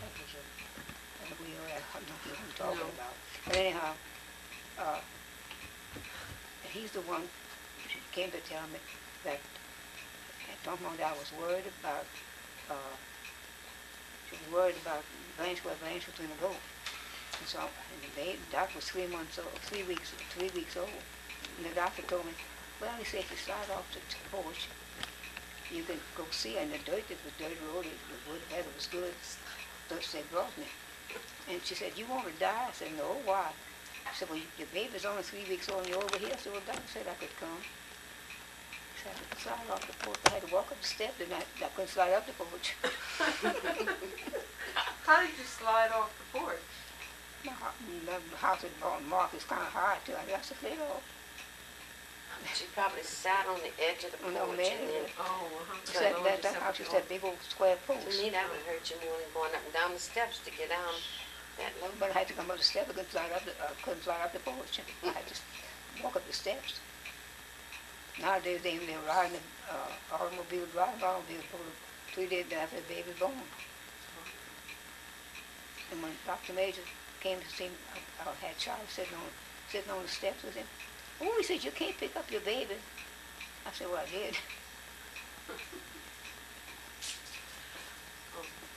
That was I don't know what I'm talking about. But anyhow, he's the one who came to tell me that I was worried about Blanche, where Blanche was going to go. And so Doc was 3 weeks old. And the doctor told me, well, he said, if you slide off the porch, you can go see her in the dirt. It was dirt road. The wood weather was good. Thus they brought me. And she said, "You want to die?" I said, "No, why?" She said, "Well, your baby's only 3 weeks old and you're over here." I said, "Well, Doctor said I could come." She said, "I could slide off the porch." I had to walk up the steps and I couldn't slide up the porch. How did you slide off the porch? The house in Mark is kind of high too. I got to slid off. She probably sat on the edge of the No, porch man. and then, Oh, That house is that big old square post. to me, that would hurt you more than going up and down the steps to get down that low. But I had to come up the steps. I couldn't slide up the porch. I had to walk up the steps. Nowadays, they're riding automobile, driving automobile for 3 days after the baby's born. And when Dr. Major came to see me, I had Charlie sitting on the steps with him. Oh, he said, "You can't pick up your baby." I said, "Well, I did."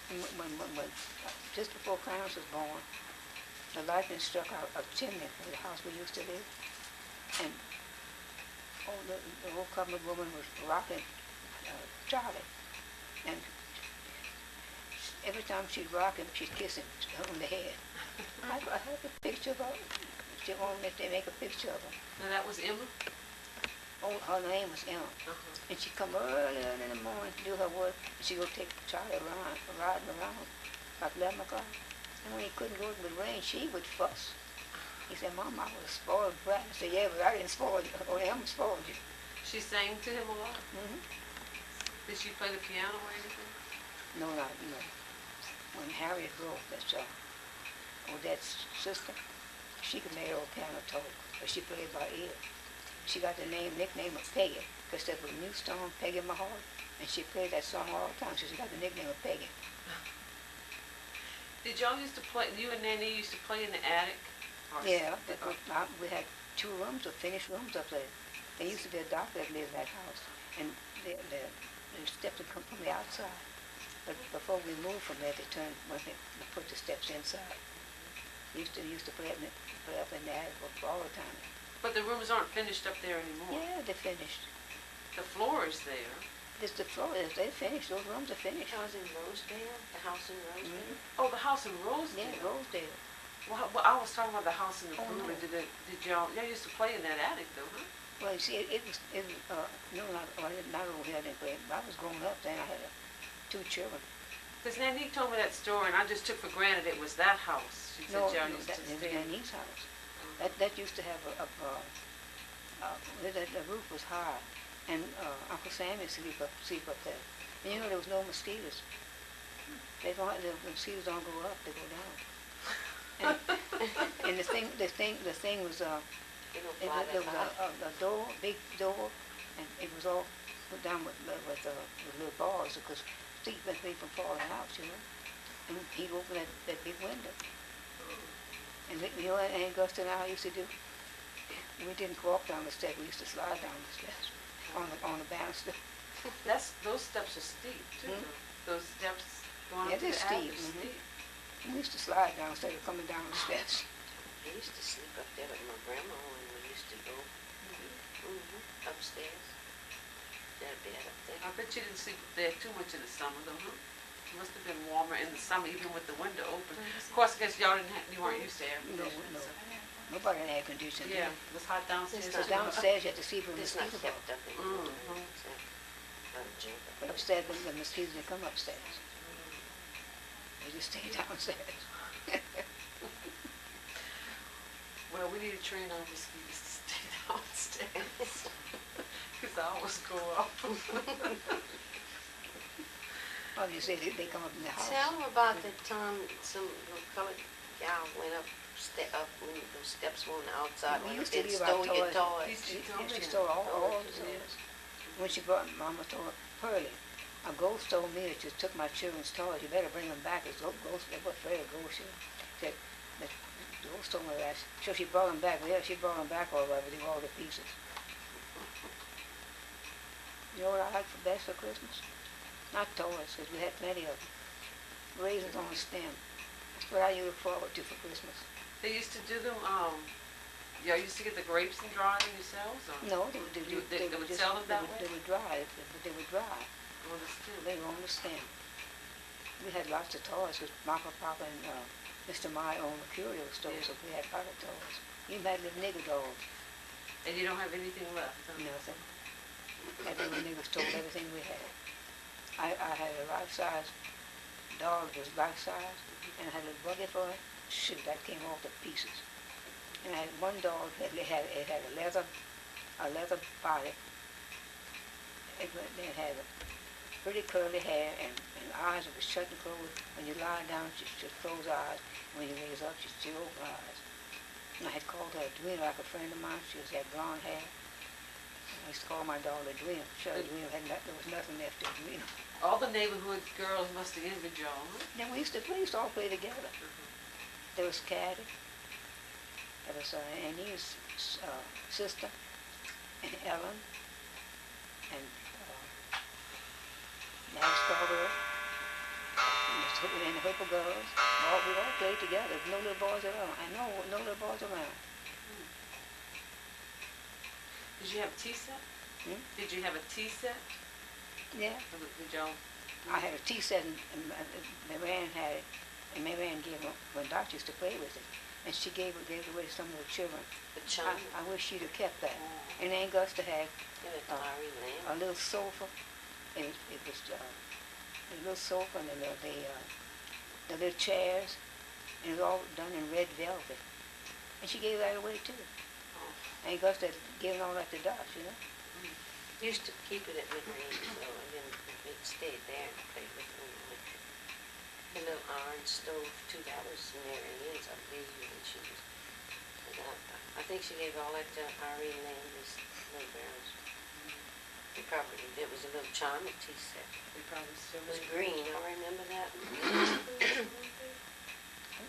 When just before Clarence was born, the lightning struck out a chimney in the house we used to live, and the old covered woman was rocking Charlie, and every time she'd rock him, she'd kiss him on the head. I have a picture of her. She wanted me to make a picture of her. Now that was Emma? Oh, her name was Emma. Uh-huh. And she'd come early in the morning to do her work, and she'd go take Charlie riding around, like 11 o'clock. And when he couldn't go with rain, she would fuss. He said, "Mom, I was a spoiled brat." I said, "Yeah, but I didn't spoil you. Oh, Emma spoiled you." She sang to him a lot? Mm-hmm. Did she play the piano or anything? No. When Harriet broke, that's Odette's sister, she could make her old piano toe, but she played by ear. She got the nickname of Peggy, because that was a new song, Peggy My Heart, and she played that song all the time, so she got the nickname of Peggy. Did y'all used to play, you and Nanny used to play in the attic? Yeah, we had 2 rooms, or finished rooms up there. There used to be a doctor that lived in that house, and the steps would come from the outside. But before we moved from there, they put the steps inside. We used to play up in the attic all the time. But the rooms aren't finished up there anymore? Yeah, they're finished. The floor is there. It's the floor, they're finished, those rooms are finished. That was in Rosedale, the house in Rosedale? Oh, the house in Rosedale? Yeah, Rosedale. Well, I was talking about the house in the Oh, no. brewery. Did y'all used to play in that attic though, huh? Well, you see, not over here, I didn't play. I was growing up then, I had 2 children. Because Nanny told me that story, and I just took for granted it was that house. She said y'all used to That was stay in. Nanny's house. That used to have the roof was high, and Uncle Sam used to sleep up there. And you know there was no mosquitoes. The mosquitoes don't go up; they go down. And the thing was They don't there fly that was high. a door, big door, and it was all put down with little bars because to keep that thing from falling out, you know. And he'd open that big window. And you know what Aunt Gusta and I used to do? We didn't walk down the steps, we used to slide down the steps on the banister. Those steps are steep too. Hmm? Those steps going Yeah, up to they're the attic steep, are mhm. steep. We used to slide down instead of coming down the steps. I used to sleep up there with my grandma when we used to go upstairs. That bed up there. I bet you didn't sleep up there too much in the summer though, huh? It must have been warmer in the summer even with the window open. Of course, I guess y'all you weren't used to air conditioning. No. so- Nobody had air conditioning. Yeah, it was hot downstairs. It's So not- downstairs you had to sleep in the It's not mosquito bar. kept up anymore. Mhm. Except for the junk up But there. upstairs, the mosquitoes didn't come upstairs. They just stayed downstairs. Well, we need to train our mosquitoes to stay downstairs. Because I always go up. Obviously, they come up in the house. Tell them about the time some little colored gal went up when those steps were on the outside. We went used up to there and leave our stole your toys. toys. She stole all the toys. When she brought, Mama told her, "Pearlie, a ghost told me that you took my children's toys. You better bring them back." It's ghost. They were afraid of ghosts. Said, the ghost told me that. So she brought them back. Well, yeah, she brought them back all right, but they were all to pieces. You know what I like for best for Christmas? Not toys, because we had plenty of them. Raisins on a stem. That's what I look forward to for Christmas. They used to do them, y'all used to get the grapes and dry them yourselves? Or? No, they They would would sell them that way? They would dry, but they would dry. On the stem. They were on the stem. We had lots of toys because Papa and Mr. Meyer owned a curio store, Yeah. so we had a lot of toys. Even had little nigger dolls. And you don't have anything left, huh? Nothing. That little nigger stole everything we had. I had a life-size doll that was life-size, and I had a little buggy for it. Shoot, that came all to pieces. And I had one doll that it had a leather body. It had a pretty curly hair and eyes that were shut and closed. When you lie down, she should close her eyes. When you raise up, she still open her eyes. And I had called her Edwina, like a friend of mine. She had blonde hair. I used to call my doll Edwina. Sure, Edwina there was nothing left of Edwina. All the neighborhood girls must have envied y'all, huh? Then we used to all play together. There was Caddy. There was Annie's sister, and Ellen, and Max Strawberry, and the Hooper girls. We all played together. There's no little boys around. I know, no little boys around. Did you have a tea set? Hmm? Did you have a tea set? Yeah. Or did y'all? I had a tea set, and Marianne had it, and Marianne gave it when Doc used to play with it, and she gave it away to some of the children. The china. I wish she'd have kept that. And Aunt Gusta had Yeah, the Irene a Lamb. little sofa. It was a little sofa and the little chairs, and it was all done in red velvet. And she gave that away too. Aunt Gusta had given all that to Doc, you know. Used to keep it at Marine's, so and then it stayed there and played with it when we went there. The little iron stove too, that was Marianne's, I believe, when she was, I think she gave all that to Irene Lamb, these little girls. It was a little china tea set. We probably still It was green, I remember that.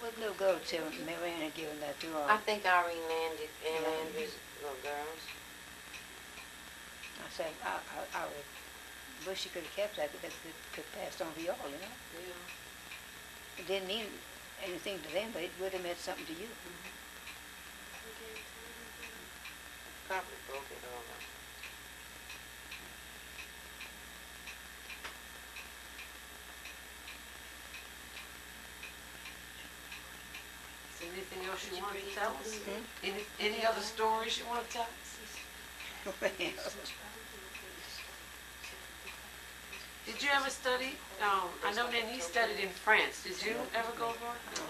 What little girl tell Marianne had given that to her? I think Irene landed, and Landry's little girls. I said, I would wish she could have kept that, because it could pass on to y'all, you know. Yeah. It didn't mean anything to them, but it would have meant something to you. Probably broke it all up. Is there anything else you want to tell us? Hmm? Any other stories you want to tell us? Did you ever study? I know Nanny studied in France. Did you ever go abroad? No,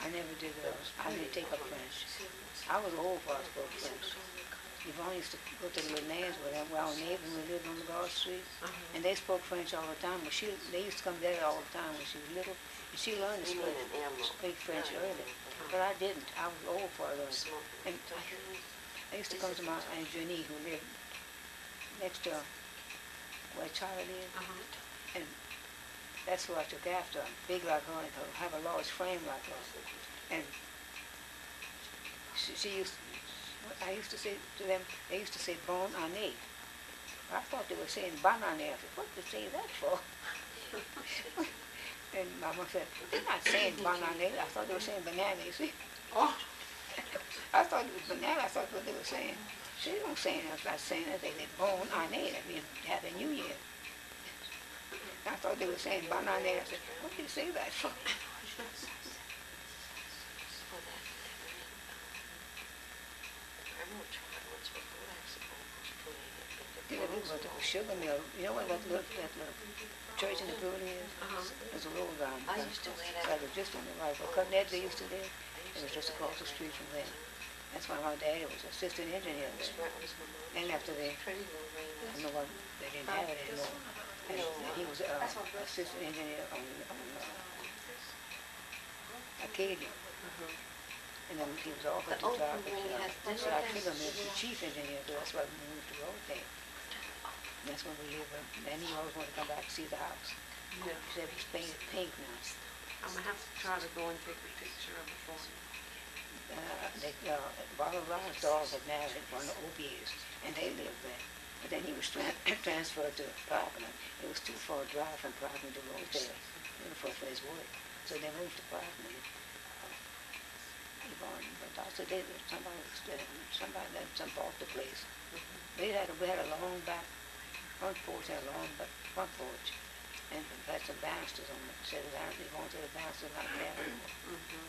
I never did those. I didn't take up French. I was old for I spoke French. Yvonne used to go to the little names with them, our neighbors, we lived on the Guard Street, and they spoke French all the time. But they used to come there all the time when she was little, and she learned to speak French early. But I didn't. I was old for it. And I used to come to my Aunt Jenny, who lived next to where Charlie lived, and that's who I took after. Big like her, and have a large frame like her. And I used to say to them, they used to say bon année. I thought they were saying banane. I said, what did they say that for? And Mama said, they're not saying banane. I thought they were saying banana, you see. Oh. I thought it was banana. I thought what they were saying. She don't say that. Not saying that. They said bon année. That means Happy New Year. I thought they were saying banane. I said, what did they say that for? Yeah, we went to a sugar mill. You know what that little church in the building is? There's a road around. I used to wear that. So it was just on the right. Where Cutting Edge they used to live, it was just across the street from there. That's why my daddy was assistant engineer there. And after they, Pretty little ring. I don't know what, they didn't have it anymore. And he was assistant engineer on Acadia. And then he was offered the job. So I think I'm the chief engineer, so that's why we moved to Rosedale. And that's when we lived. Then he always wanted to come back to see the house. Yeah. He said it's painted pink now. I'm gonna have to try to go and take a picture of it for you. Barbara Brown's dolls had married one of the OBs, and they lived there. But then he was transferred to Parkland. It was too far a drive from Parkland to Rosedale, for his work. So they moved to Parkland. But also somebody bought the place. We had a long back front porch, had a long front porch, and had some banisters on it. Said the banisters, going to the banisters not there anymore. Mhm.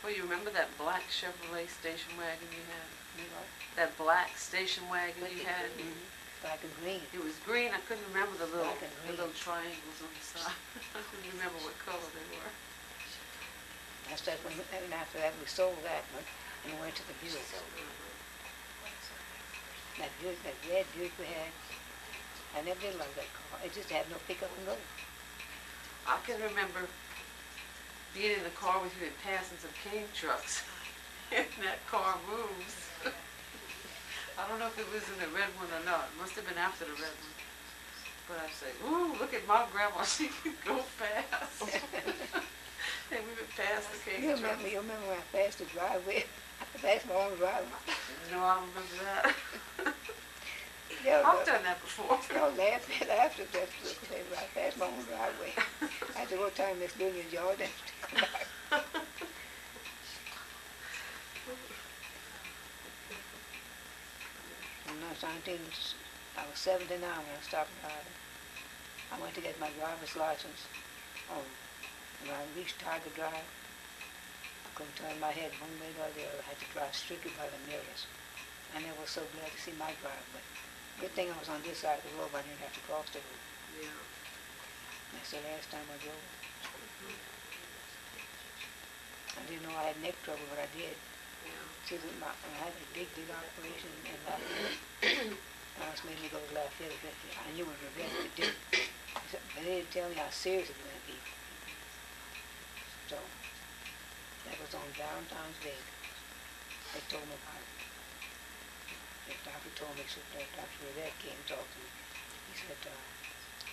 Well, you remember that black Chevrolet station wagon you had? You know, That black station wagon you had? black and green. It was green. I couldn't remember the Black and green. little triangles on the side. I couldn't remember what color they were. That's when, and after that, we sold that one and went to the Buick. That Buick, that red Buick we had, I never did like that car. It just had no pickup and go. I can remember being in the car with you and passing some cane trucks, and that car moves. I don't know if it was in the red one or not. It must have been after the red one. But I'd say, ooh, look at my grandma, she can go fast. And we would pass the cane You trucks. remember when I passed the driveway? I passed my own driveway. No, I don't remember that. Yeah, I've done that before. y'all laughing after that. I passed my own driveway. I said, what time Miss Lillian Jordan to come back? In 19, I was 79 when I stopped driving. I went to get my driver's license. When I reached Tiger Drive, I couldn't turn my head one way or the other. I had to drive strictly by the mirrors. And I was so glad to see my driveway. Good thing I was on this side of the road, I didn't have to cross the road. Yeah. That's the last time I drove. I didn't know I had neck trouble, but I did. Yeah. See, I had a big operation in Lafayette. Made me go to Lafayette. I knew what Rebecca could do. But they didn't tell me how serious it was going to be. So, that was on Valentine's Day. They told me about it. The doctor told me, so Dr. Rebecca came and talked to me. He said,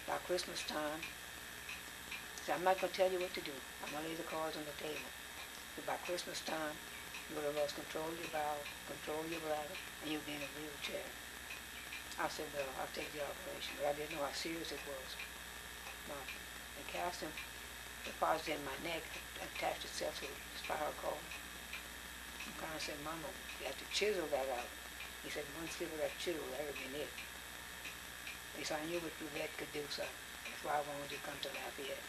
about Christmas time, he said, I'm not going to tell you what to do. I'm going to lay the cards on the table. But by Christmas time, you would have lost control of your bowel, control of your bladder, and you'll be in a wheelchair. I said, well, I'll take the operation, but I didn't know how serious it was. Now, the calcium deposit in my neck attached itself to the spinal cord. The kind said, Mama, you have to chisel that out. He said, one slip of that chisel, that would have been it. He said, I knew what Rebecca could do, so that's why I wanted you to come to Lafayette.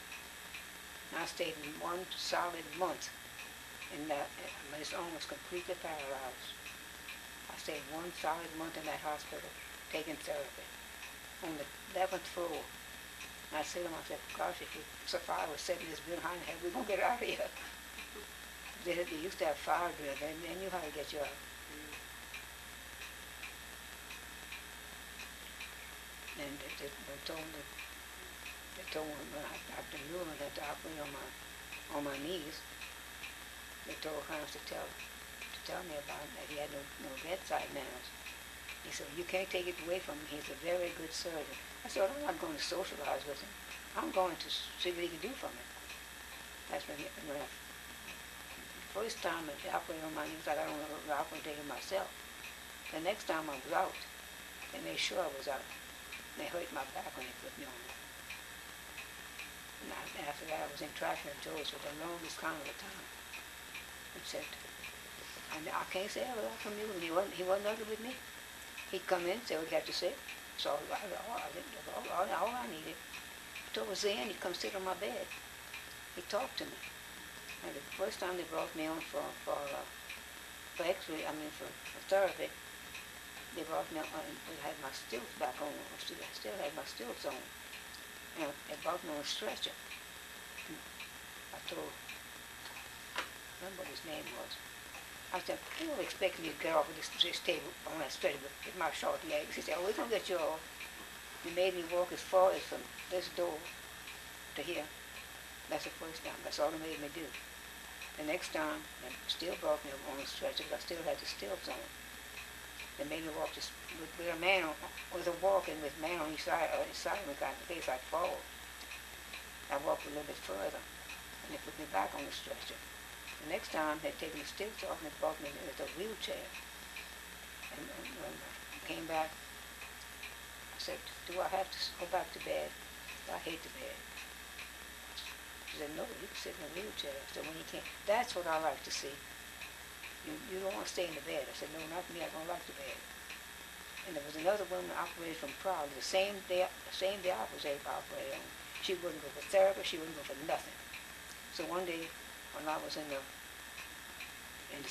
And I stayed in one solid month in that. My arm was completely paralyzed. I stayed one solid month in that hospital, taking therapy, on the 11th floor. And I said to myself, gosh, if you survive with 7 years being behind, how we gonna get out of here? They used to have fire drill, they knew how to get you out. And they told me when Dr. Newman had to operate on my knees, they told Hans to tell me about it, that he had no bedside manners. He said, you can't take it away from him. He's a very good surgeon. I said, I'm not going to socialize with him. I'm going to see what he can do for me. That's when the first time they operated on my knees, I don't know if I was taking myself. The next time I was out, they made sure I was out. And they hurt my back when they put me on it. And after that, I was in Traction and Joe's for the longest kind of a time. And said, I can't say I was out from you. And he wasn't ugly with me. He'd come in, say what he had to say. So all I needed. Towards the end, he'd come sit on my bed. He talked to me. And the first time they brought me on for X-ray, for therapy, they brought me on, I had my stilts back on. I still had my stilts on. And they brought me on a stretcher. I told, I remember what his name was. I said, you don't expect me to get off of this table on that stretcher with my short legs. He said, oh, we're going to get you off. He made me walk as far as from this door to here. That's the first time. That's all they made me do. The next time, they still brought me on a stretcher, but I still had the stilts on. They made me walk with a man with a walking with a man on each side of me, in case I'd fall. I walked a little bit further, and they put me back on the stretcher. The next time, they'd taken the stilts off and they brought me with a wheelchair. And when I came back, I said, do I have to go back to bed? I hate the bed. She said, no, you can sit in a wheelchair. I said, when you can't. That's what I like to see. you don't want to stay in the bed. I said, no, not me, I don't like the bed. And there was another woman operated from Proud, the same day I was operated on. She wouldn't go for therapy, she wouldn't go for nothing. So one day, when I was in the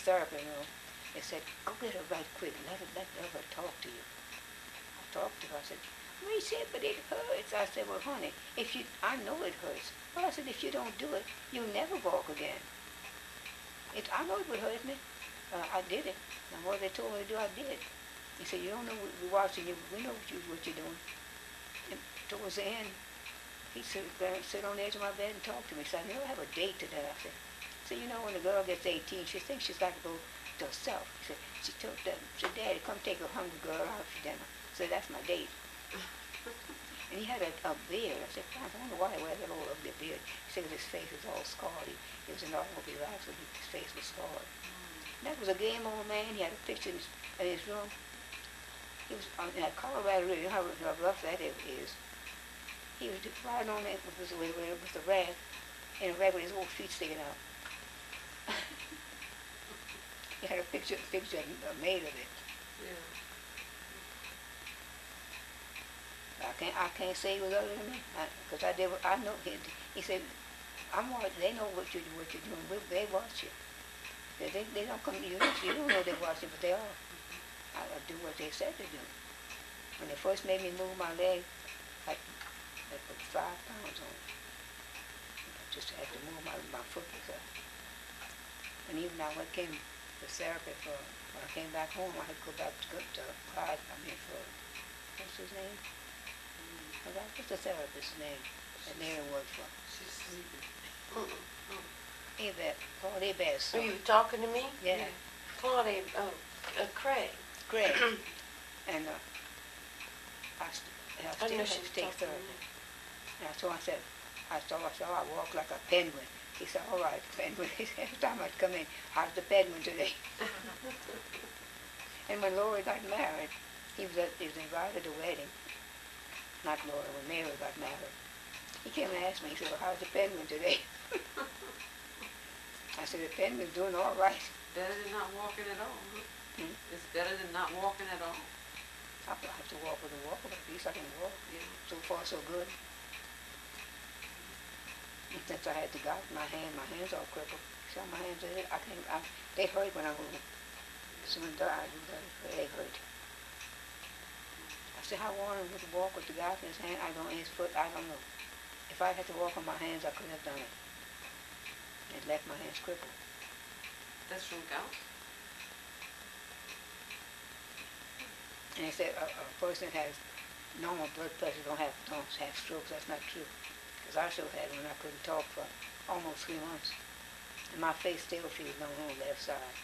therapy room, they said, go get her right quick, let her talk to you. I talked to her, I said, well, he said, but it hurts. I said, well, honey, I know it hurts. Well, I said, if you don't do it, you'll never walk again. I know it would hurt me. I did it. And what they told me to do, I did. He said, you don't know, we're watching you, we know what you're doing. And towards the end, he sit on the edge of my bed and talk to me. He said, I never have a date today. I said, so you know, when a girl gets 18, she thinks she's got to go to herself. He said, she told Daddy, come take a hungry girl out for dinner. So that's my date. And he had a beard. I said, I wonder why he wears that old ugly beard. He said his face was all scarred. He was in an automobile accident, his face was scarred. And that was a game old man. He had a picture in his room. He was in Colorado River, you know how rough that is. He was riding on it with a rag, and a rag with his whole feet sticking out. He had a picture made of it. Yeah. I can't say he was other than me, because I know him. He said, they know what you're doing. They watch you. They don't come. You don't know they're watching, but they are. I do what they said to do. When they first made me move my leg, they put 5 pounds on it. I just had to move my foot with that. And even now when I came to therapy when I came back home, I had to go back to Clyde, for, what's his name? What's the therapist's name that Mary worked for? She's sleeping. Claude Bass. Are you talking to me? Yeah. Claude, Craig. Greg. And I still know have she to was take talking to therapy. me. And so I said, I walk like a penguin. He said, all right, penguin. Every time I'd come in, how's the penguin today? And when Lori got married, he was invited to the wedding. Not Lori, when Mary got married. He came and asked me, he said, well, how's the penguin today? I said, the penguin's doing all right. Better than not walking at all. Huh? Hmm? It's better than not walking at all. I have to walk with a walker, but at least I can walk. Yeah. So far, so good. And since I had the gout in my hands all crippled. See how my hands are? They hurt when I move. Someone died, they hurt. I said, how Warren would walk with the gout in his hand, in his foot, I don't know. If I had to walk on my hands, I couldn't have done it. It left my hands crippled. That's from gout? And they said a person has normal blood pressure don't have strokes. That's not true. Because I still had when I couldn't talk for almost 3 months. And my face still feels numb on the left side.